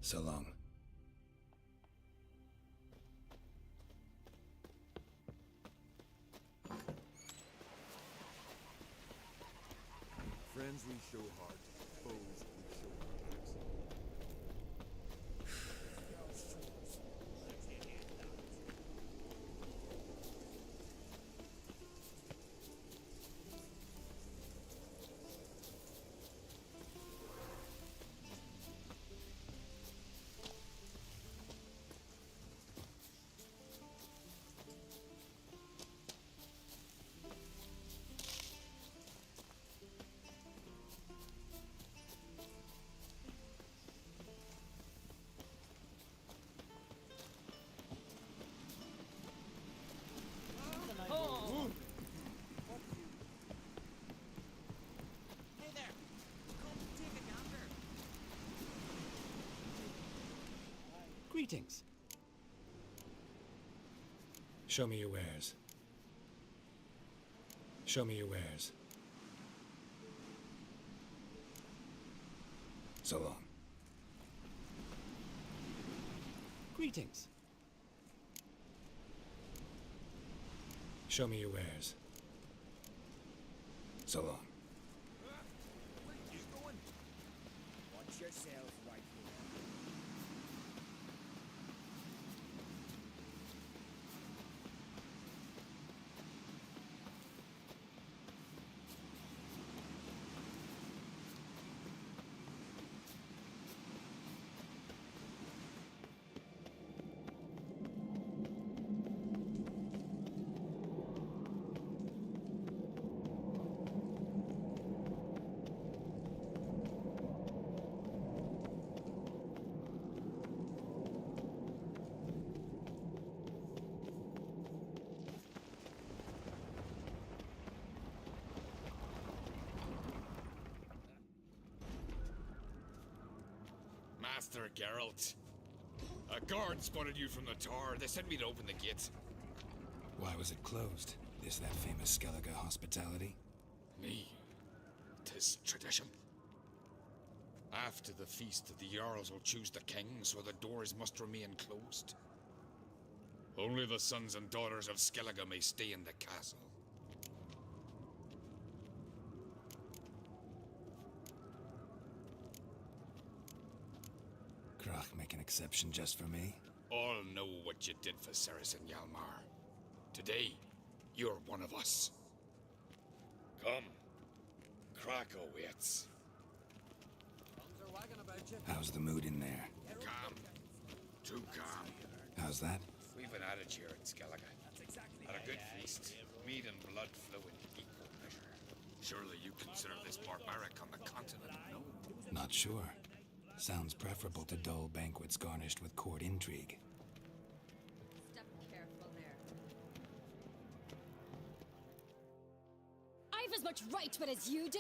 S3: So long.
S18: Friends we show heart, foes we show attacks.
S11: Hey there. Come take a gander.
S3: Greetings. Show me your wares. Show me your wares. So long. Greetings. Show me your wares. So long.
S5: Where you going? Watch yourself right here.
S17: Master Geralt. A guard spotted you from the tower. They sent me to open the gate.
S3: Why was it closed? Is that famous Skellige hospitality?
S17: Me? 'Tis tradition. After the feast, the Jarls will choose the king, so the doors must remain closed. Only the sons and daughters of Skellige may stay in the castle.
S3: Krach make an exception just for me?
S17: All know what you did for Ceres and Yalmar. Today, you're one of us. Come. Krakow waits.
S3: How's the mood in there?
S17: Calm. Too calm.
S3: How's that?
S17: We've an adage here in Skellige. At a good feast, meat and blood flow in equal measure. Surely you consider this barbaric on the continent, no?
S3: Not sure. Sounds preferable to dull banquets garnished with court intrigue.
S9: Step careful there.
S16: I've as much right to it as you do.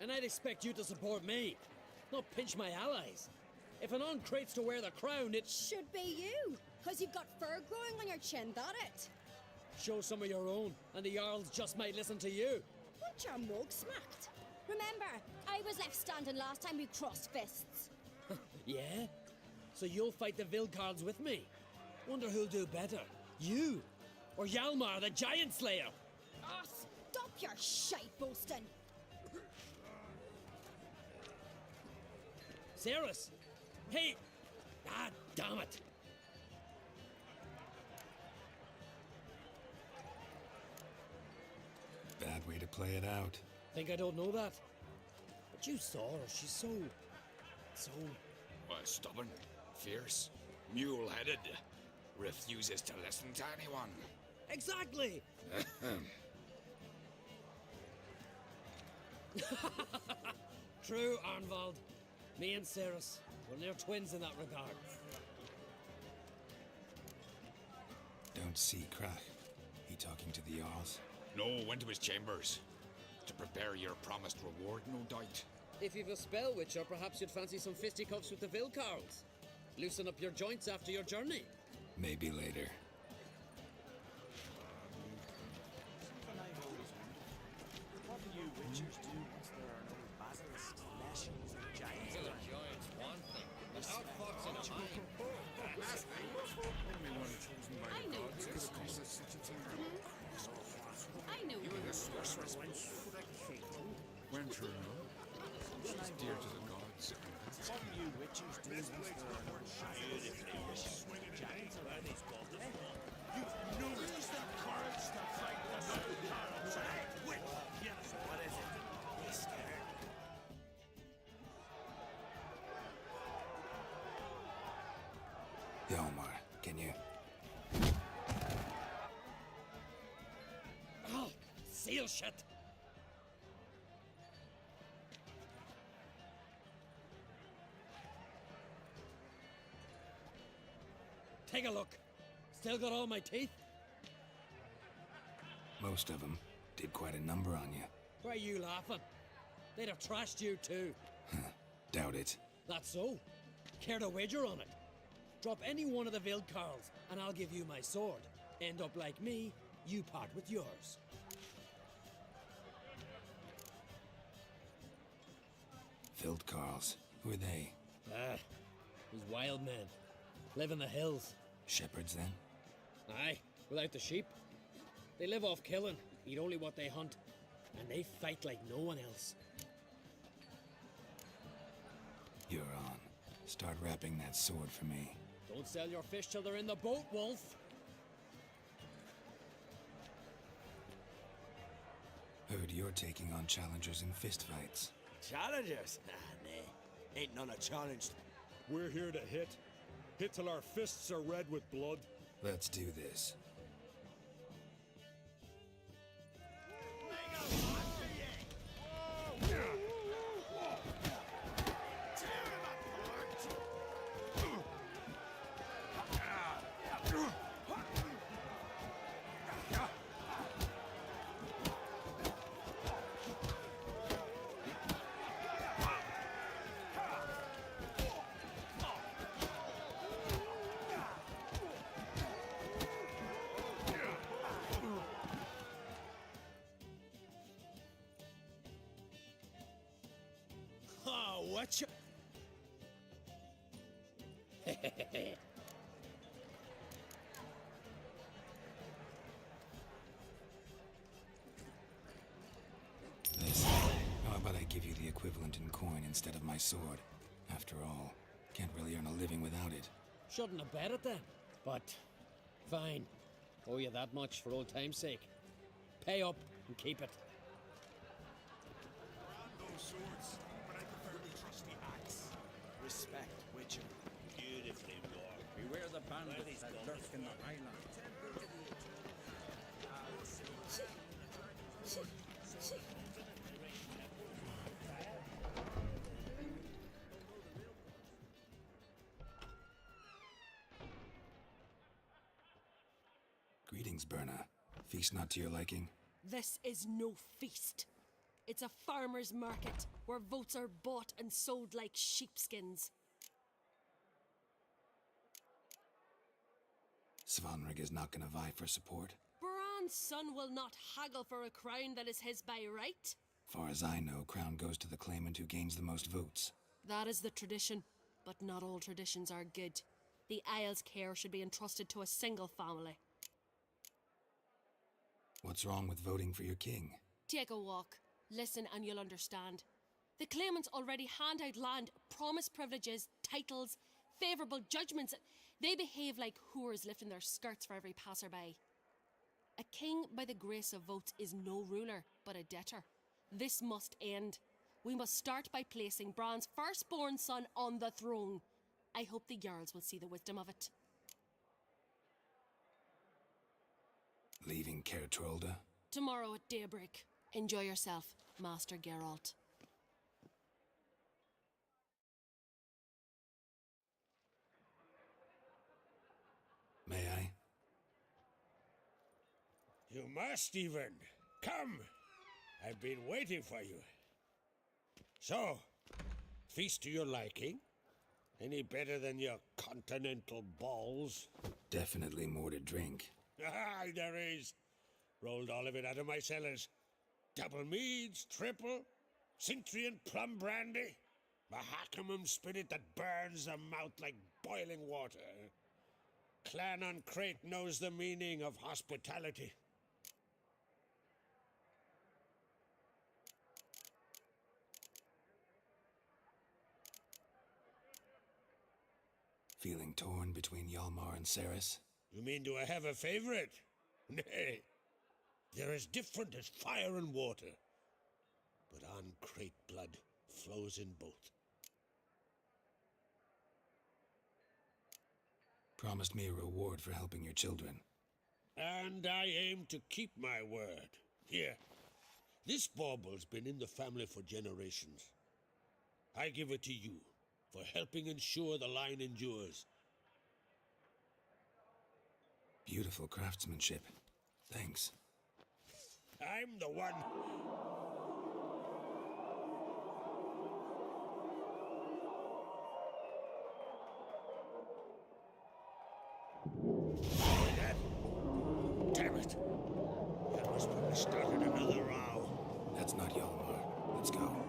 S7: And I'd expect you to support me, not pinch my allies. If an uncrate's to wear the crown, it
S16: should be you, because you've got fur growing on your chin, that it?
S7: Show some of your own, and the Jarls just might listen to you.
S16: Want your mug smacked? Remember, I was left standing last time we crossed fists.
S7: Yeah? So you'll fight the Vilcards with me? Wonder who'll do better, you or Hjalmar the Giant Slayer?
S16: Oh, stop your shite boasting.
S7: Ceres! Hey! Ah, damn it!
S3: Bad way to play it out.
S7: Think I don't know that? But you saw her, she's so...
S17: Well, stubborn, fierce, mule-headed. Refuses to listen to anyone.
S7: Exactly! True, Arnvald. Me and Ceres, we're near twins in that regard.
S3: Don't see Krach. He talking to the Jarls?
S17: No, went to his chambers. To prepare your promised reward, no doubt.
S7: If you've a spell witcher, perhaps you'd fancy some fisticuffs with the Vilcarls. Loosen up your joints after your journey.
S3: Maybe later.
S8: What do you witchers do once there are no basilisks, lashings, and giants?
S10: Well, the giants want them. The outfox in a mine. That's
S18: Only one chosen by
S11: I
S18: the
S11: know
S18: gods could
S11: yours.
S18: accomplish such a thing.
S11: I know
S18: You and the
S11: yours.
S18: sorceress went through, no? She's dear to the gods.
S8: What do you witchers do once there are no beautifully wishing giants around these goblins? You've no use the courage to fight the Vilcards, eh? Wit! Yes, what is it? You scared?
S3: Hjalmar, can you...
S7: Oh, seal shut! Take a look. Still got all my teeth?
S3: Most of them did quite a number on you.
S7: Why are you laughing? They'd have trashed you too.
S3: Doubt it.
S7: That's so. Care to wager on it? Drop any one of the Vilcarls, and I'll give you my sword. End up like me, you part with yours.
S3: Vilcarls. Who are they?
S7: Ah, these wild men. Live in the hills.
S3: Shepherds, then?
S7: Aye, without the sheep. They live off killing, eat only what they hunt, and they fight like no one else.
S3: You're on. Start wrapping that sword for me.
S7: Don't sell your fish till they're in the boat, Wolf.
S3: Heard you're taking on challengers in fistfights.
S8: Challengers? Ah, nah. Ain't none a challenged.
S12: We're here to hit. Hit till our fists are red with blood.
S3: Let's do this.
S7: Oh, what you...
S3: Listen, how about I give you the equivalent in coin instead of my sword? After all, can't really earn a living without it.
S7: Shouldn't have bet it then. But, fine. Owe you that much for old time's sake. Pay up and keep it.
S12: Those swords, but I prefer the trusty axe.
S8: Respect, Witcher.
S10: Beautifully wrought.
S5: Beware the bandits that lurk in the highlands.
S3: Greetings, Berna. Feast not to your liking?
S11: This is no feast. It's a farmer's market where votes are bought and sold like sheepskins.
S3: Svanrig is not gonna vie for support.
S11: Bran's son will not haggle for a crown that is his by right.
S3: Far as I know, crown goes to the claimant who gains the most votes.
S11: That is the tradition, but not all traditions are good. The Isle's care should be entrusted to a single family.
S3: What's wrong with voting for your king?
S11: Take a walk. Listen and you'll understand. The claimants already hand out land, promise privileges, titles, favourable judgments. They behave like whores lifting their skirts for every passerby. A king by the grace of votes is no ruler, but a debtor. This must end. We must start by placing Bran's firstborn son on the throne. I hope the Jarls will see the wisdom of it.
S3: Leaving Caer Trolda?
S11: Tomorrow at daybreak. Enjoy yourself, Master Geralt.
S3: May I?
S12: You must, even. Come. I've been waiting for you. So, feast to your liking? Any better than your continental balls?
S3: Definitely more to drink.
S12: Aye, there is. Rolled all of it out of my cellars. Double meads, triple, Cintrian plum brandy, Mahakimum spirit that burns the mouth like boiling water. Clan on Crate knows the meaning of hospitality.
S3: Feeling torn between Hjalmar and Ceres?
S12: You mean, do I have a favorite? Nay. They're as different as fire and water. But on Crate blood flows in both.
S3: Promised me a reward for helping your children.
S12: And I aim to keep my word. Here, this bauble's been in the family for generations. I give it to you for helping ensure the line endures.
S3: Beautiful craftsmanship. Thanks.
S12: I'm the one. Damn it! That must put me started another row.
S3: That's not Hjalmar. Let's go.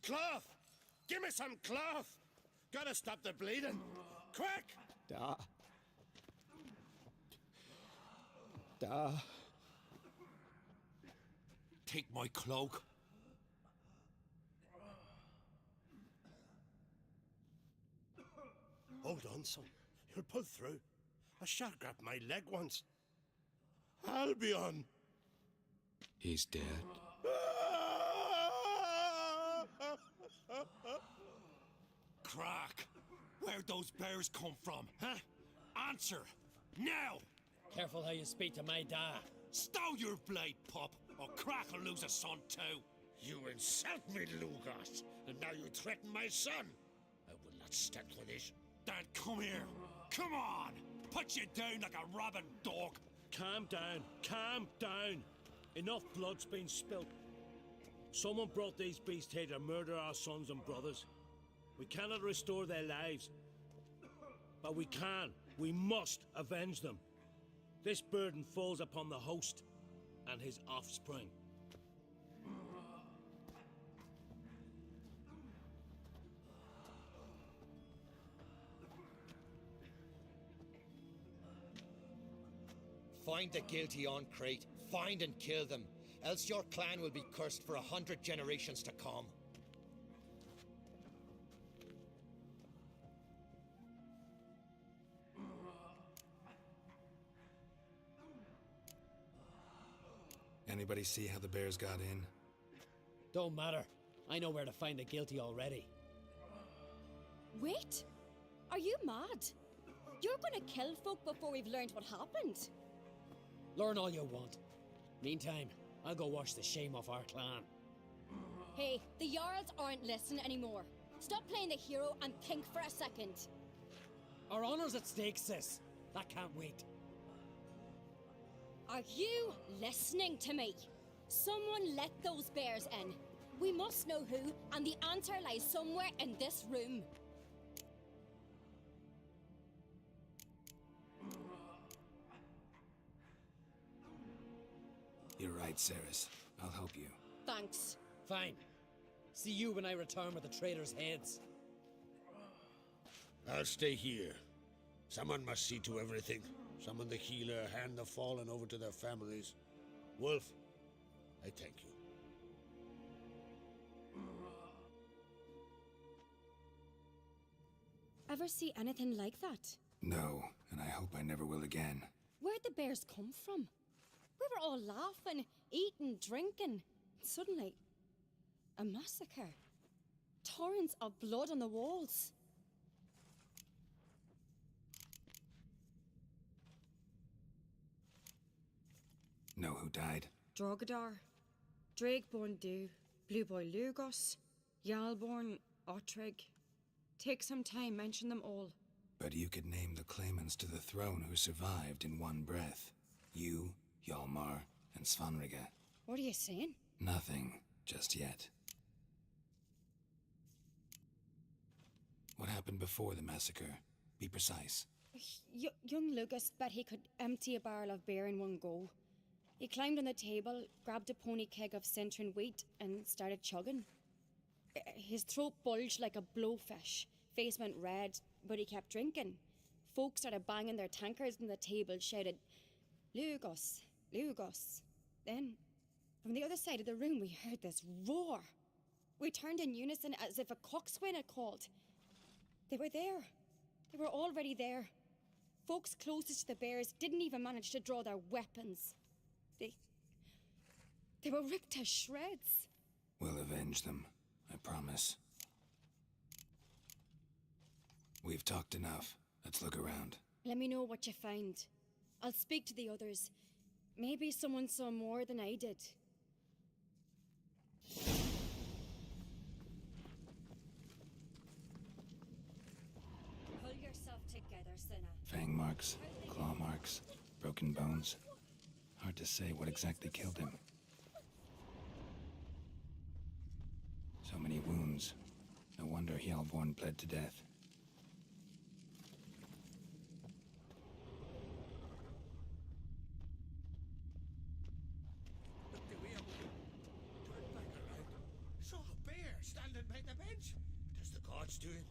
S12: Cloth! Give me some cloth! Gotta stop the bleeding. Quick!
S2: Da. Da.
S12: Take my cloak. Hold on, son. You'll pull through. A shot grabbed my leg once. Albion!
S17: He's dead.
S12: Crack! Where'd those bears come from, huh? Answer! Now!
S7: Careful how you speak to my da.
S12: Stow your blade, pup, or Crack will lose a son too. You insult me, Lugas, and now you threaten my son. I will not stand for this. Dan, come here. Come on! Put you down like a rabid dog.
S19: Calm down. Calm down. Enough blood's been spilt. Someone brought these beasts here to murder our sons and brothers. We cannot restore their lives. But we can. We must avenge them. This burden falls upon the host and his offspring.
S13: Find the guilty on Crete. Find and kill them. Else your clan will be cursed for 100 generations to come.
S3: Anybody see how the bears got in?
S7: Don't matter. I know where to find the guilty already.
S16: Wait! Are you mad? You're gonna kill folk before we've learned what happened.
S7: Learn all you want. Meantime, I'll go wash the shame off our clan.
S16: Hey, the Jarls aren't listening anymore. Stop playing the hero and think for a second.
S7: Our honor's at stake, sis. That can't wait.
S16: Are you listening to me? Someone let those bears in. We must know who, and the answer lies somewhere in this room.
S3: You're right, Ceres. I'll help you.
S16: Thanks.
S7: Fine. See you when I return with the traitors' heads.
S12: I'll stay here. Someone must see to everything. Summon the healer, hand the fallen over to their families. Wolf, I thank you.
S16: Ever see anything like that?
S3: No, and I hope I never will again.
S16: Where'd the bears come from? We were all laughing, eating, drinking. Suddenly, a massacre. Torrents of blood on the walls.
S3: Know who died?
S16: Drogadar, Drakeborn Du, Blue Boy Lugos, Yalborn, Ottrig. Take some time, mention them all.
S3: But you could name the claimants to the throne who survived in one breath. You, Hjalmar, and Svanrige.
S16: What are you saying?
S3: Nothing, just yet. What happened before the massacre? Be precise.
S16: Young Lucas bet he could empty a barrel of beer in one go. He climbed on the table, grabbed a pony keg of Centron wheat, and started chugging. His throat bulged like a blowfish. Face went red, but he kept drinking. Folks started banging their tankards on the table, shouted, "Lugos, Lugos." Then, from the other side of the room, we heard this roar. We turned in unison as if a coxswain had called. They were there. They were already there. Folks closest to the bears didn't even manage to draw their weapons. They were ripped to shreds.
S3: We'll avenge them, I promise. We've talked enough. Let's look around.
S16: Let me know what you find. I'll speak to the others. Maybe someone saw more than I did. Pull yourself together, Cinna.
S3: Fang marks, claw marks, broken bones. Hard to say what exactly killed him. So many wounds. No wonder Hjalborn bled to death.
S12: Look the way turn back around. Saw a bear standing by the bench. What is the gods doing?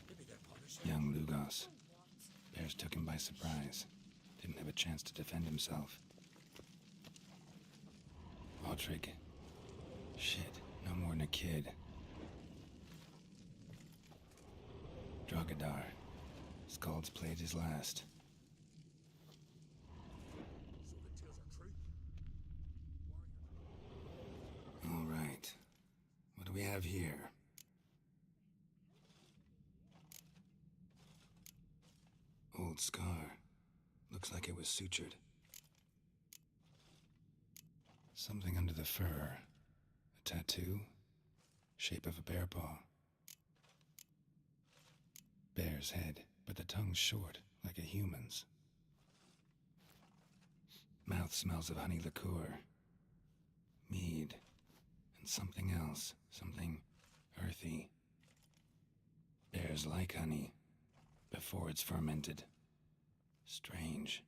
S12: Maybe they're punishing.
S3: Young Lugos. Bears took him by surprise. Didn't have a chance to defend himself. Ottrig. Shit, no more than a kid. Drogadar. Skald's played his last.
S12: So
S3: have here? Old scar. Looks like it was sutured. Something under the fur. A tattoo? Shape of a bear paw. Bear's head, but the tongue's short, like a human's. Mouth smells of honey liqueur. Mead. And something else. Something earthy. Bears like honey. Before it's fermented. Strange.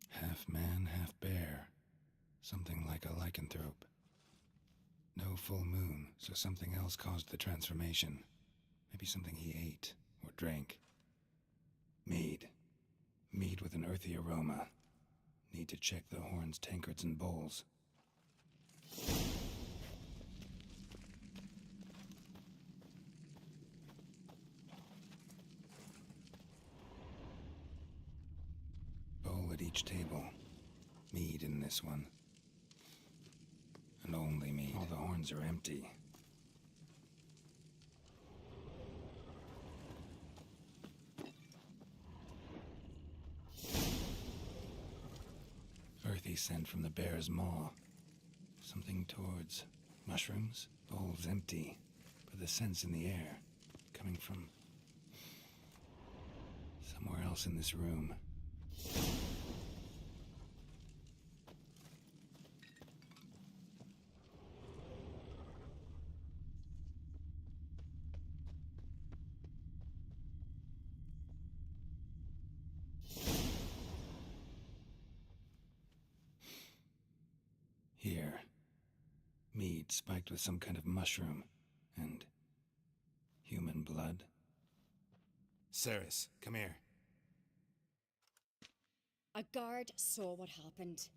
S3: Half man, half bear. Something like a lycanthrope. No full moon, so something else caused the transformation. Maybe something he ate or drank. Mead. Mead with an earthy aroma. Need to check the horns, tankards, and bowls. Bowl at each table. Mead in this one. And only mead. All the horns are empty. Earthy scent from the bear's maw. Something towards mushrooms. Bowl's empty, but the scent's in the air. Coming from somewhere else in this room. Here. Mead spiked with some kind of mushroom. And human blood. Ceres, come here.
S16: A guard saw what happened.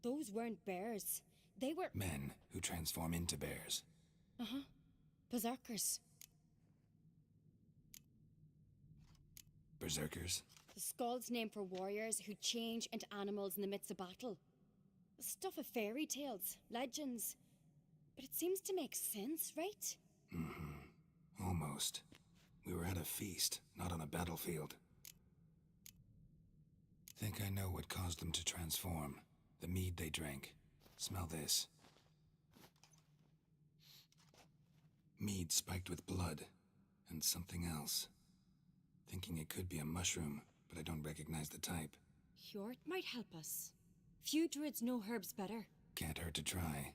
S16: Those weren't bears. They were...
S3: Men who transform into bears.
S16: Uh-huh. Berserkers.
S3: Berserkers?
S16: The Skald's name for warriors who change into animals in the midst of battle. The stuff of fairy tales, legends. But it seems to make sense, right?
S3: Mm-hmm. Almost. We were at a feast, not on a battlefield. Think I know what caused them to transform. The mead they drank. Smell this. Mead spiked with blood. And something else. Thinking it could be a mushroom, but I don't recognize the type.
S16: Hjort might help us. Few druids know herbs better.
S3: Can't hurt to try.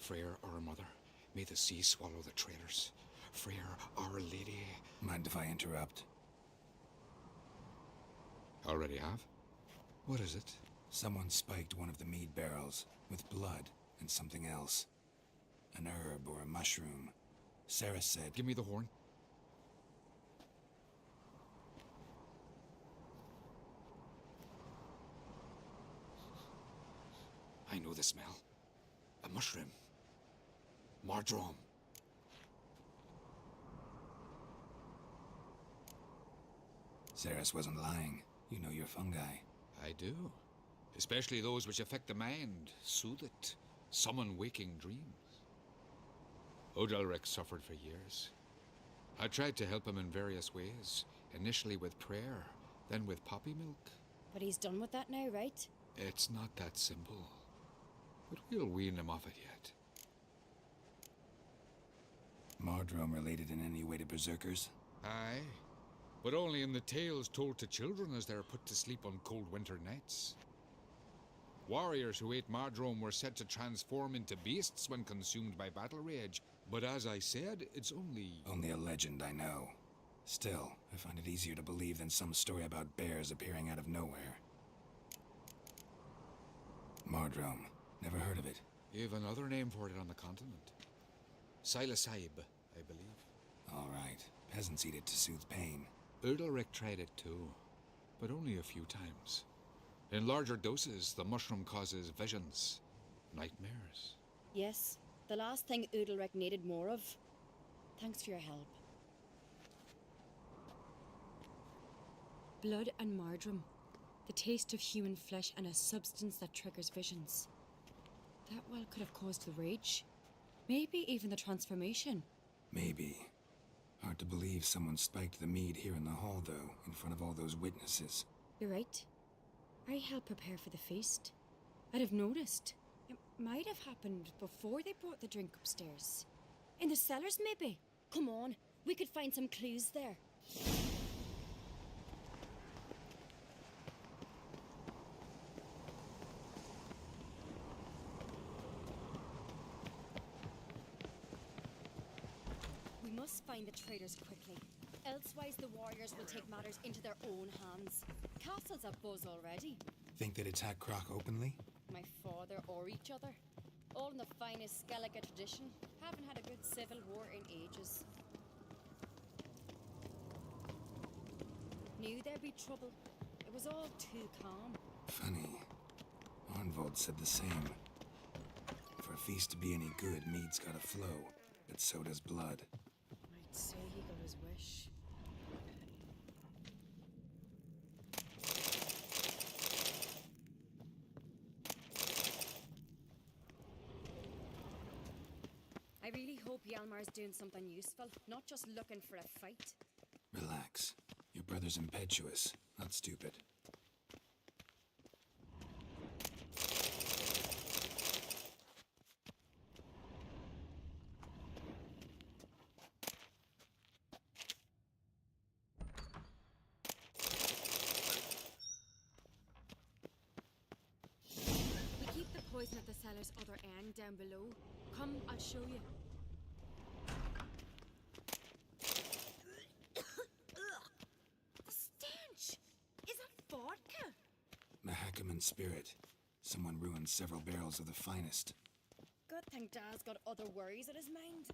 S17: Freyr, our mother, may the sea swallow the traitors. Freyr, our lady.
S3: Mind if I interrupt?
S17: Already have? What is it?
S3: Someone spiked one of the mead barrels with blood and something else. An herb or a mushroom. Sarah said...
S17: Give me the horn. I know the smell. A mushroom. Mardrome.
S3: Ceres wasn't lying. You know your fungi.
S17: I do. Especially those which affect the mind, soothe it, summon waking dreams. Odalric suffered for years. I tried to help him in various ways, initially with prayer, then with poppy milk.
S16: But he's done with that now, right?
S17: It's not that simple. But we'll wean him off it yet.
S3: Mardrome related in any way to berserkers?
S17: Aye, but only in the tales told to children as they're put to sleep on cold winter nights. Warriors who ate Mardrome were said to transform into beasts when consumed by battle rage, but as I said, it's only...
S3: Only a legend, I know. Still, I find it easier to believe than some story about bears appearing out of nowhere. Mardrome. Never heard of it.
S17: You've another name for it on the continent. Silasaib, I believe.
S3: All right. Peasants eat it to soothe pain.
S17: Udalric tried it too. but only a few times. In larger doses, the mushroom causes visions, nightmares.
S16: Yes, the last thing Udalric needed more of. Thanks for your help. Blood and marjoram. The taste of human flesh and a substance that triggers visions. That well could have caused the rage. Maybe even the transformation.
S3: Maybe. Hard to believe someone spiked the mead here in the hall, though, in front of all those witnesses.
S16: You're right. I helped prepare for the feast. I'd have noticed. It might have happened before they brought the drink upstairs. In the cellars, maybe. Come on, we could find some clues there. We must find the traitors quickly. Elsewise, the warriors will take matters into their own hands. Castle's a buzz already.
S3: Think they'd attack Croc openly?
S16: My father or each other. All in the finest Skellige tradition. Haven't had a good civil war in ages. Knew there'd be trouble. It was all too calm.
S3: Funny. Arnvold said the same. For a feast to be any good, mead's gotta flow, but so does blood.
S16: I'd say he got his wish. I really hope Hjalmar's doing something useful, not just looking for a fight.
S3: Relax. Your brother's impetuous, not stupid.
S16: We keep the poison at the cellar's other end down below. Come, I'll show you. The stench! Is that vodka?
S3: Mahakaman spirit. Someone ruined several barrels of the finest.
S16: Good thing Dad's got other worries on his mind.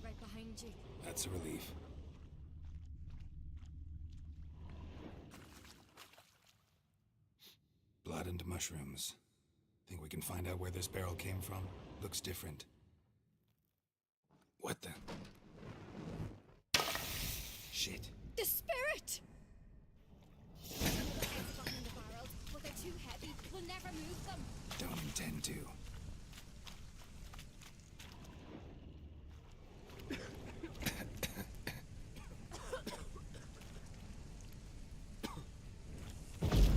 S16: Right behind you.
S3: That's a relief. Blood and mushrooms. Think we can find out where this barrel came from? Looks different. What the? Shit.
S16: The spirit! I've gotten in the barrels, but they're too heavy. We'll never move them.
S3: Don't intend to.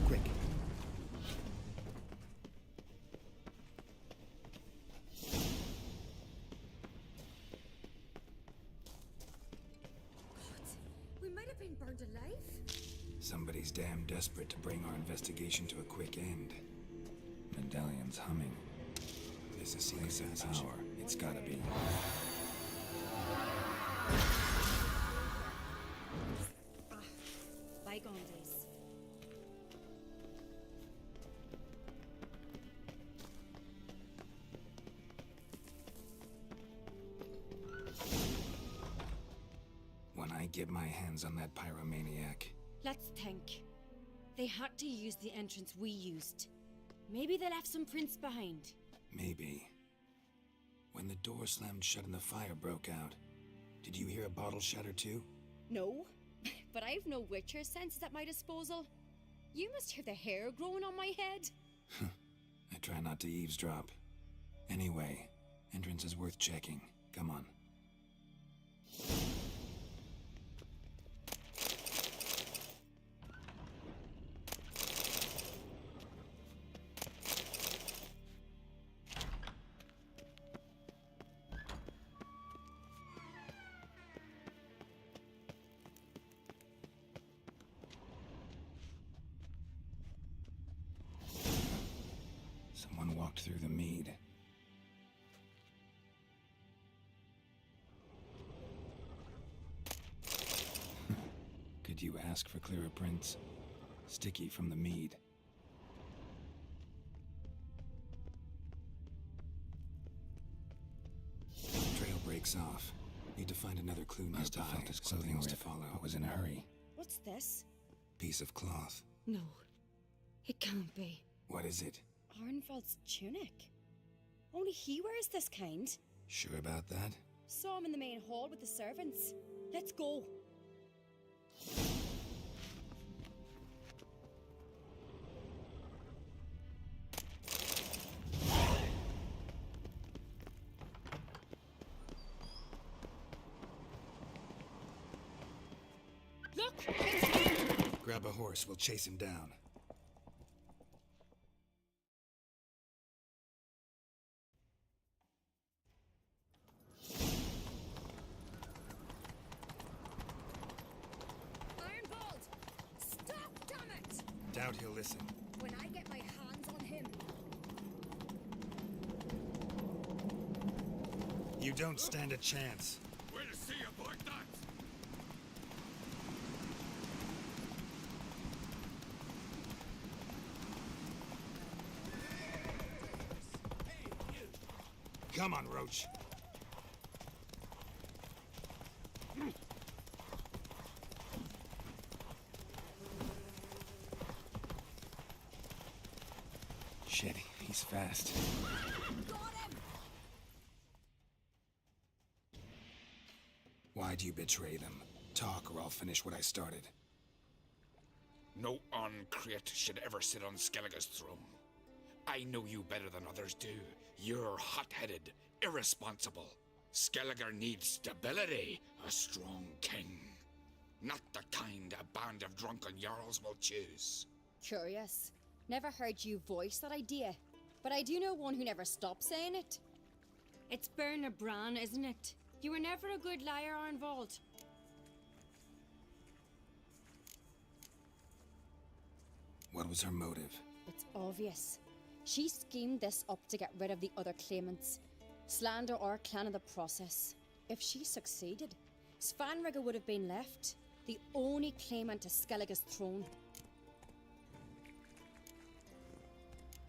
S3: Quick.
S16: We might have been burned alive.
S3: Somebody's damn desperate to bring our investigation to a quick end. Medallion's humming. There's a secret power. It's gotta be.
S16: Bygone days.
S3: When I get my hands on that pyromaniac.
S16: Let's think. They had to use the entrance we used. Maybe they left some prints behind.
S3: Maybe. When the door slammed shut and the fire broke out, did you hear a bottle shatter too?
S16: No, but I've no Witcher senses at my disposal. You must hear the hair growing on my head.
S3: I try not to eavesdrop. Anyway, entrance is worth checking. Come on. Someone walked through the mead. Could you ask for clearer prints? Sticky from the mead. Trail breaks off. Need to find another clue nearby. Something else to follow. I was in a hurry.
S16: What's this?
S3: piece of cloth.
S16: No, it can't be.
S3: What is it?
S16: Arnvald's tunic. Only he wears this kind.
S3: Sure about that?
S16: Saw him in the main hall with the servants. Let's go.
S11: Look! It's him!
S3: Grab a horse, we'll chase him down.
S16: Arnvald! Stop, damn it!
S3: Doubt he'll listen.
S16: When I get my hands on him.
S3: You don't stand a chance.
S12: We'll see about that.
S3: Come on, Roach. Shit, he's fast.
S16: Got him!
S3: Why do you betray them? Talk, or I'll finish what I started.
S17: No Uncreate should ever sit on Skellige's throne. I know you better than others do. You're hot-headed, irresponsible. Skellige needs stability, a strong king. Not the kind a band of drunken jarls will choose.
S16: Curious. Never heard you voice that idea. But I do know one who never stops saying it. It's Berna Bran, isn't it? You were never a good liar, Arnvald.
S3: What was her motive?
S16: It's obvious. She schemed this up to get rid of the other claimants. Slander our clan in the process. If she succeeded, Svanrige would have been left, the only claimant to Skellige's throne.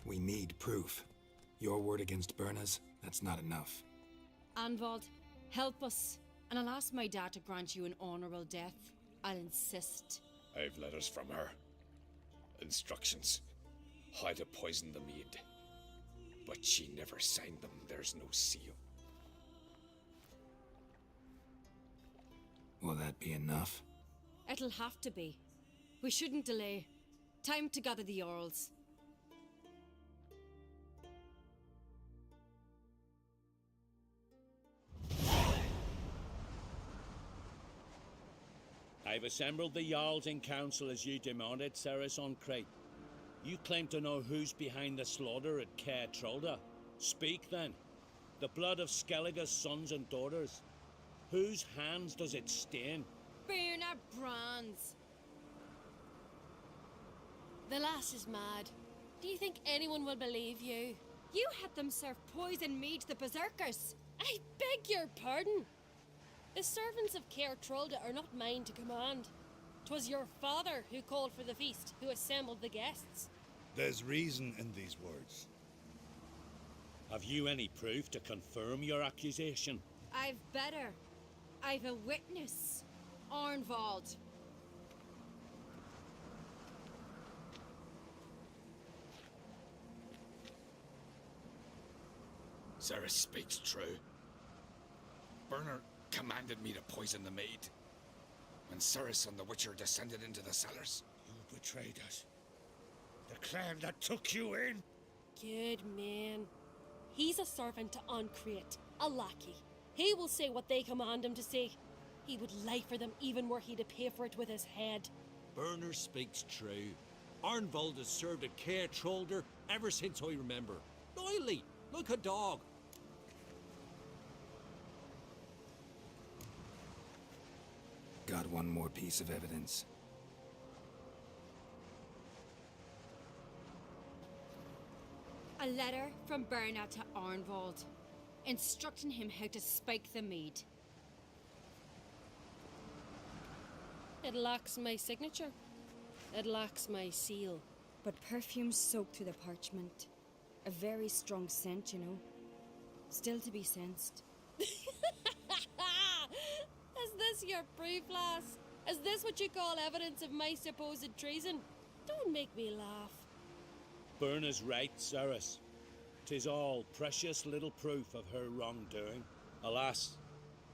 S3: We need proof. Your word against Berna's, that's not enough.
S16: Arnvald, help us, and I'll ask my dad to grant you an honourable death. I'll insist.
S20: I've letters from her. Instructions. How to poison the mead. But she never signed them. There's no seal.
S3: Will that be enough?
S16: It'll have to be. We shouldn't delay. Time to gather the Jarls.
S19: I've assembled the Jarls in council as you demanded, Ceres on Crate. You claim to know who's behind the slaughter at Caer Trolda. Speak then. The blood of Skellige's sons and daughters. Whose hands does it stain?
S11: Berna Bran's. The lass is mad. Do you think anyone will believe you?
S16: You had them serve poison mead to the berserkers.
S11: I beg your pardon. The servants of Caer Trolda are not mine to command. 'Twas your father who called for the feast, who assembled the guests.
S19: There's reason in these words. Have you any proof to confirm your accusation?
S16: I've better. I've a witness. Arnvald.
S17: Ceres speaks true. Berna commanded me to poison the maid. When Ceres and the Witcher descended into the cellars.
S12: You betrayed us. The clan that took you in.
S11: Good man. He's a servant to Uncreate, a lackey. He will say what they command him to say. He would lie for them even were he to pay for it with his head.
S21: Berner speaks true. Arnvald has served at Caer Trolder ever since I remember. Loyally, look a dog.
S3: Got one more piece of evidence.
S16: A letter from Berna to Arnvald, instructing him how to spike the mead.
S11: It lacks my signature. It lacks my seal.
S16: But perfume soaked through the parchment. A very strong scent, you know. Still to be sensed.
S11: Is this your proof, lass? Is this what you call evidence of my supposed treason? Don't make me laugh.
S19: Berna's right, Ceres. 'Tis all precious little proof of her wrongdoing. Alas,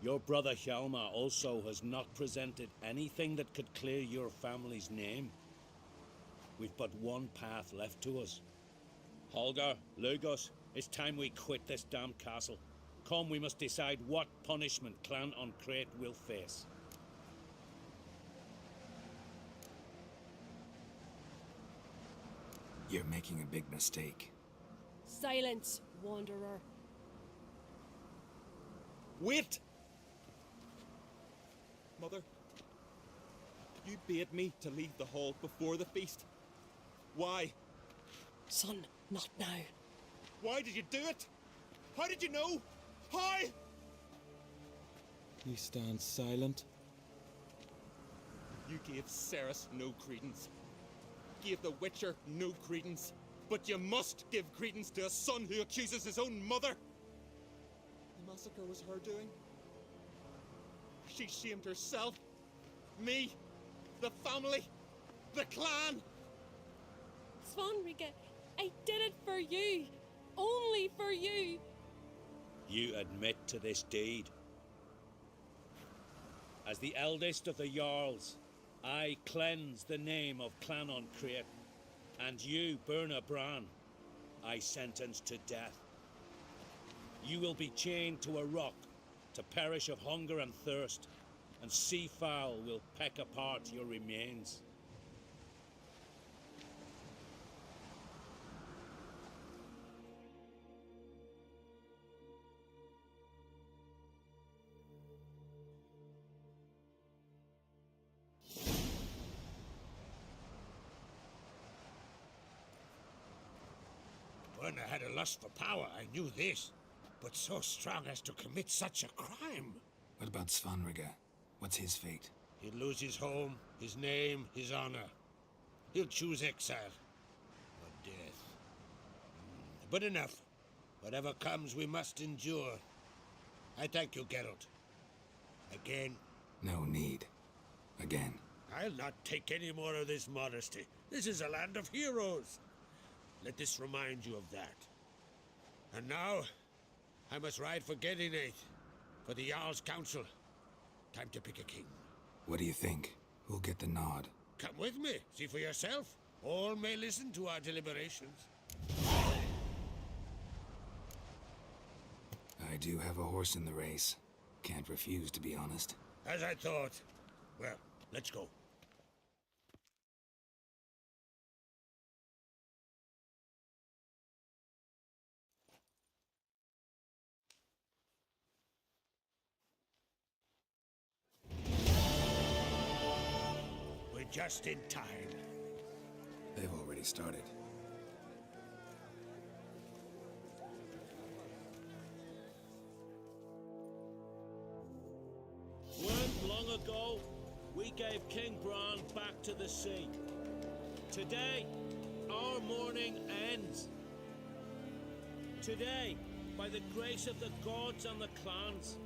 S19: your brother Hjalmar also has not presented anything that could clear your family's name. We've but one path left to us. Holger, Lugos, it's time we quit this damn castle. Come, we must decide what punishment Clan on Crete will face.
S3: You're making a big mistake.
S11: Silence, wanderer.
S1: Wait! Mother, you bade me to leave the hall before the feast. Why?
S11: Son, not now.
S1: Why did you do it? How did you know? How? You stand silent. You gave Ceres no credence. Gave the Witcher no credence. But you must give credence to a son who accuses his own mother. The massacre was her doing. She shamed herself. Me. The family. The clan.
S11: Svanrika, I did it for you. Only for you.
S19: You admit to this deed. As the eldest of the Jarls, I cleanse the name of Clan on Crete, and you, Berna Bran, I sentence to death. You will be chained to a rock to perish of hunger and thirst, and sea fowl will peck apart your remains.
S12: Werner had a lust for power, I knew this. But so strong as to commit such a crime.
S3: What about Svanrika? What's his fate?
S12: He'll lose his home, his name, his honor. He'll choose exile. Or death. But enough. Whatever comes, we must endure. I thank you, Geralt. Again.
S3: No need. Again.
S12: I'll not take any more of this modesty. This is a land of heroes. Let this remind you of that. And now, I must ride for Gedinate, for the Jarl's Council. Time to pick a king.
S3: What do you think? Who'll get the nod?
S12: Come with me, see for yourself. All may listen to our deliberations.
S3: I do have a horse in the race. Can't refuse, to be honest.
S12: As I thought. Well, let's go. We're just in time.
S3: They've already started.
S19: Weren't long ago, we gave King Bran back to the sea. Today, our mourning ends. Today, by the grace of the gods and the clans,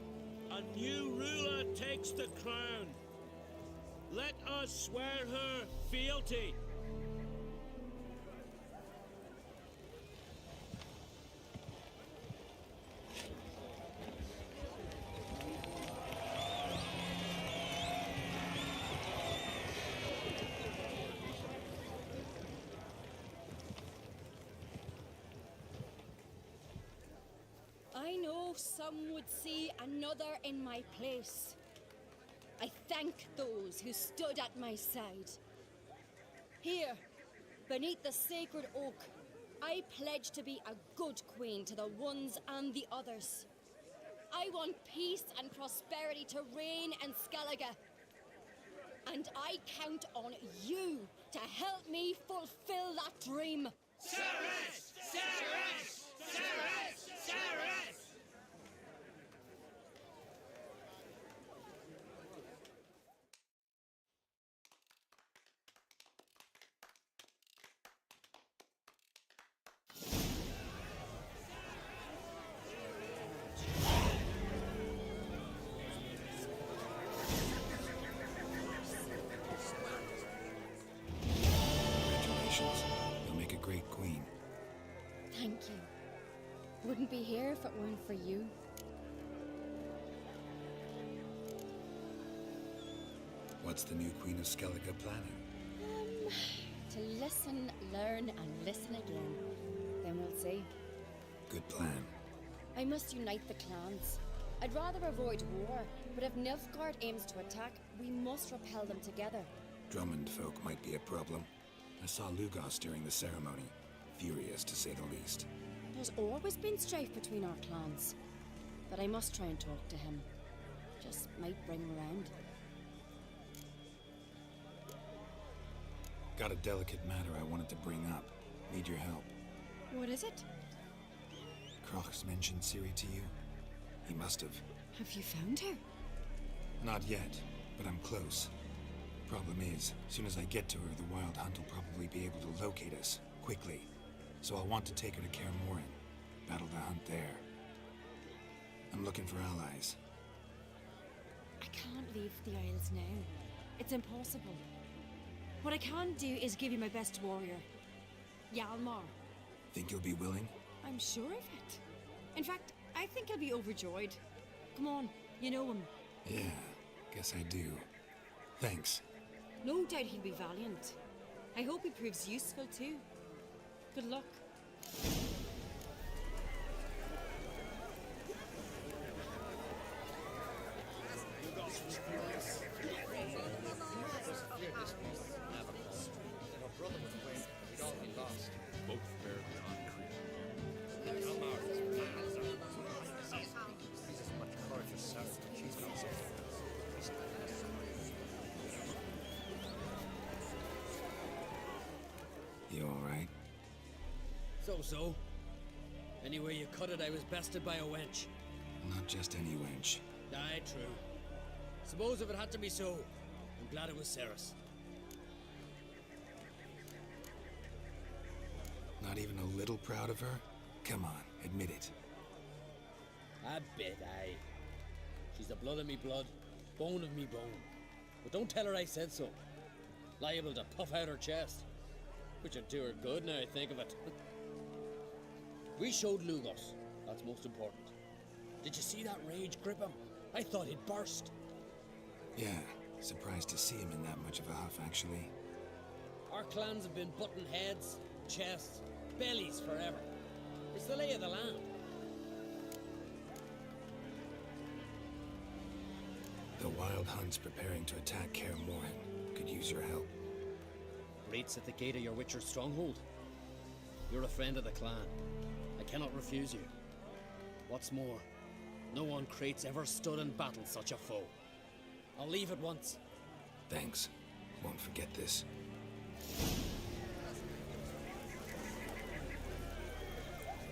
S19: a new ruler takes the crown. Let us swear her fealty.
S16: I know some would see another in my place. I thank those who stood at my side. Here, beneath the sacred oak, I pledge to be a good queen to the ones and the others. I want peace and prosperity to reign in Skellige. And I count on you to help me fulfill that dream.
S22: Ceres! Ceres! Ceres! Ceres!
S16: Wouldn't be here if it weren't for you.
S3: What's the new Queen of Skellige planning?
S16: To listen, learn, and listen again. Then we'll see.
S3: Good plan.
S16: I must unite the clans. I'd rather avoid war, but if Nilfgaard aims to attack, we must repel them together.
S3: Drummond folk might be a problem. I saw Lugos during the ceremony. Furious, to say the least.
S16: There's always been strife between our clans. But I must try and talk to him. Just might bring him around.
S3: Got a delicate matter I wanted to bring up. Need your help.
S16: What is it?
S3: Kroch's mentioned Ciri to you? He must have.
S16: Have you found her?
S3: Not yet, but I'm close. Problem is, as soon as I get to her, the Wild Hunt will probably be able to locate us, quickly. So I'll want to take her to Kaer Morhen. Battle the hunt there. I'm looking for allies.
S16: I can't leave the Isles now. It's impossible. What I can do is give you my best warrior, Hjalmar.
S3: Think you'll be willing?
S16: I'm sure of it. In fact, I think he'll be overjoyed. Come on, you know him.
S3: Yeah, guess I do. Thanks.
S16: No doubt he'll be valiant. I hope he proves useful too. Good luck.
S3: You alright?
S7: So. Anyway you cut it, I was bested by a wench.
S3: Not just any wench.
S7: Aye, true. Suppose if it had to be so, I'm glad it was Ceres.
S3: Not even a little proud of her? Come on, admit it.
S7: A bit, aye. She's the blood of me blood, bone of me bone. But don't tell her I said so. Liable to puff out her chest. Which would do her good now I think of it. We showed Lugos. That's most important. Did you see that rage grip him? I thought he'd burst.
S3: Yeah, surprised to see him in that much of a huff, actually.
S7: Our clans have been butting heads, chests, bellies forever. It's the lay of the land.
S3: The Wild Hunt's preparing to attack Kaer Morhen. Could use your help.
S7: Raid's at the gate of your Witcher's stronghold. You're a friend of the clan. I cannot refuse you. What's more, no one Crate's ever stood in battle such a foe. I'll leave at once.
S3: Thanks. Won't forget this.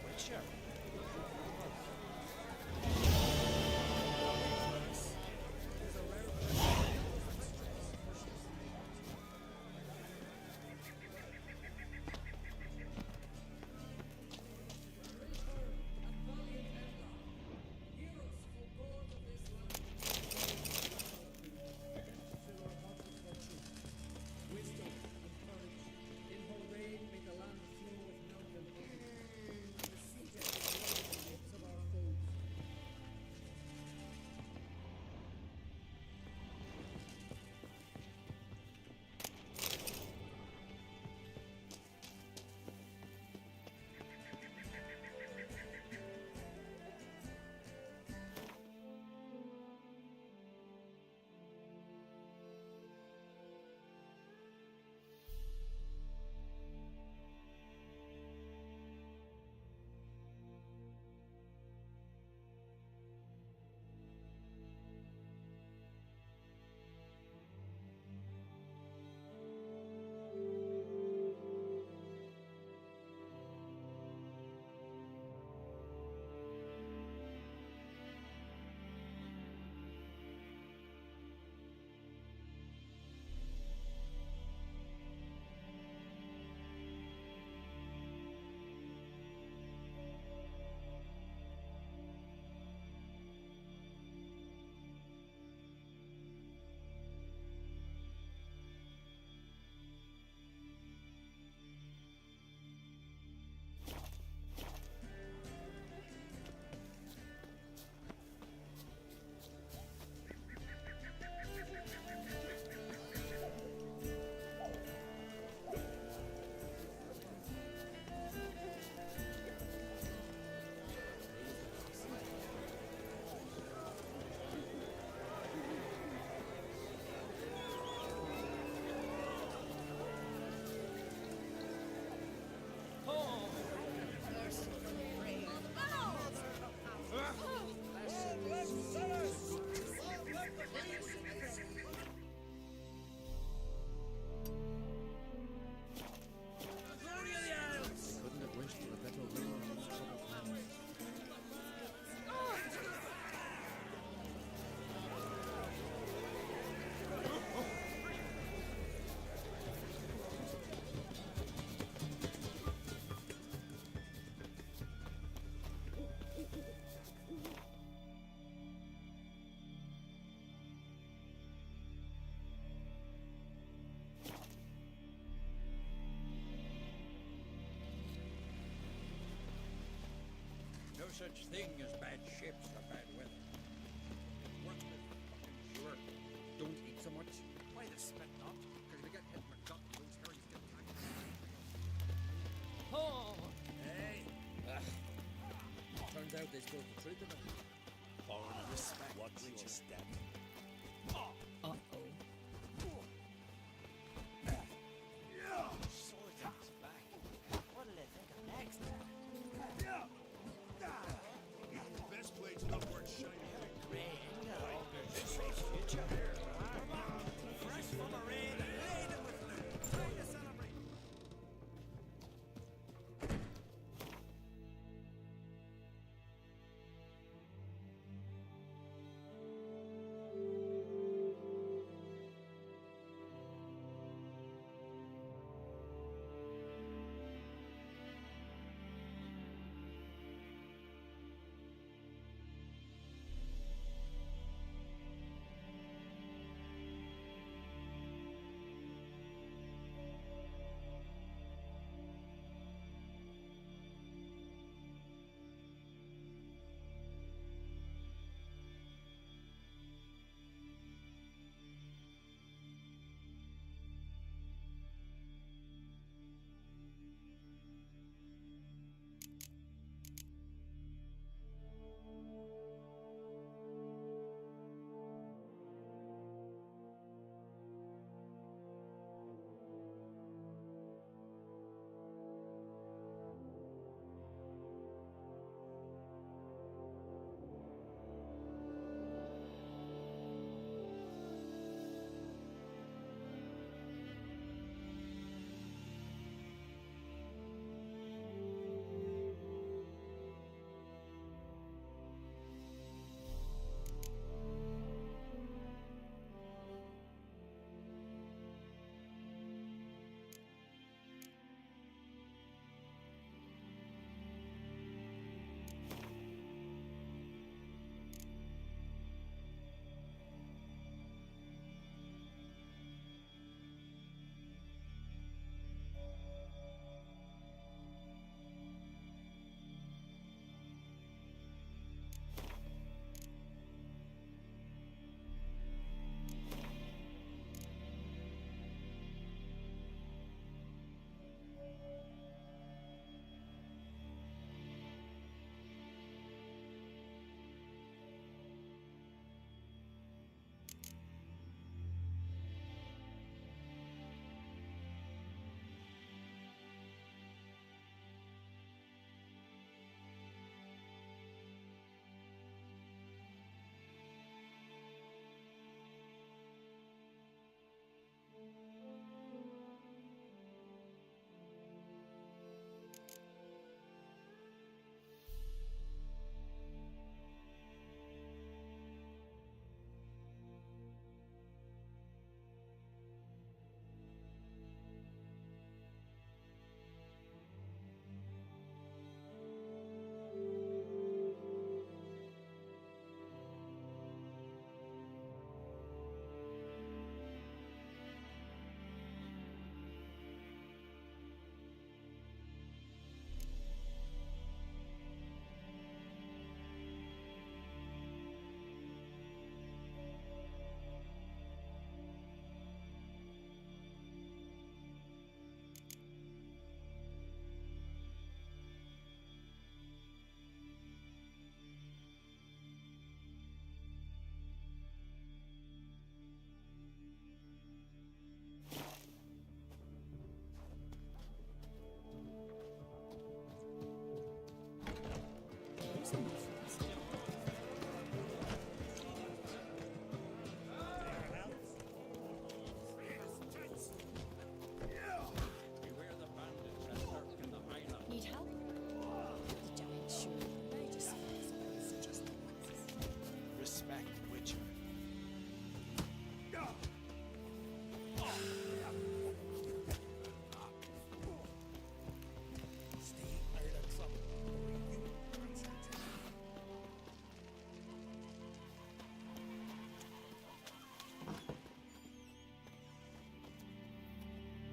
S7: Witcher?
S10: such thing as bad ships or bad weather.
S5: Worthless fucking sure. Don't eat so much. Why the spit not? Because we get hit in the gut and those herrings get tangled.
S10: Oh! Hey! Turns out they spoke the truth of it.
S19: Respect, watch your step.
S14: Uh-oh.
S8: Swords back. What'll they think of next?
S12: Best blade's not worth shining.
S8: Future. Fresh from a raid, laden with loot. Time to celebrate.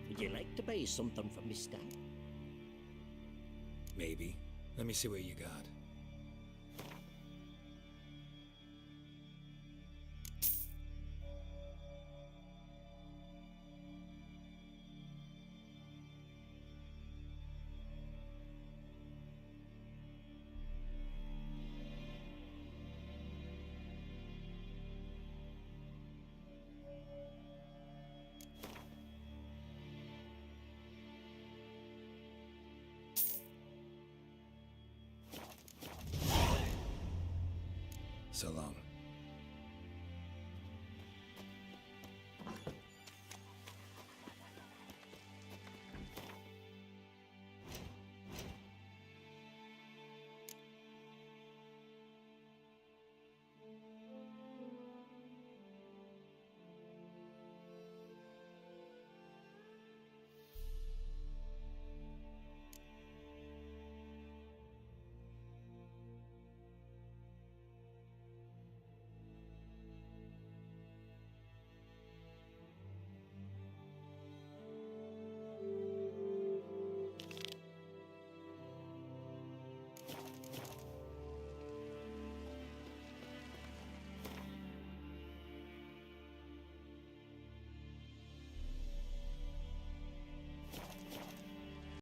S10: Would you like to buy something from me, Stan?
S3: Maybe. Let me see what you got. So long.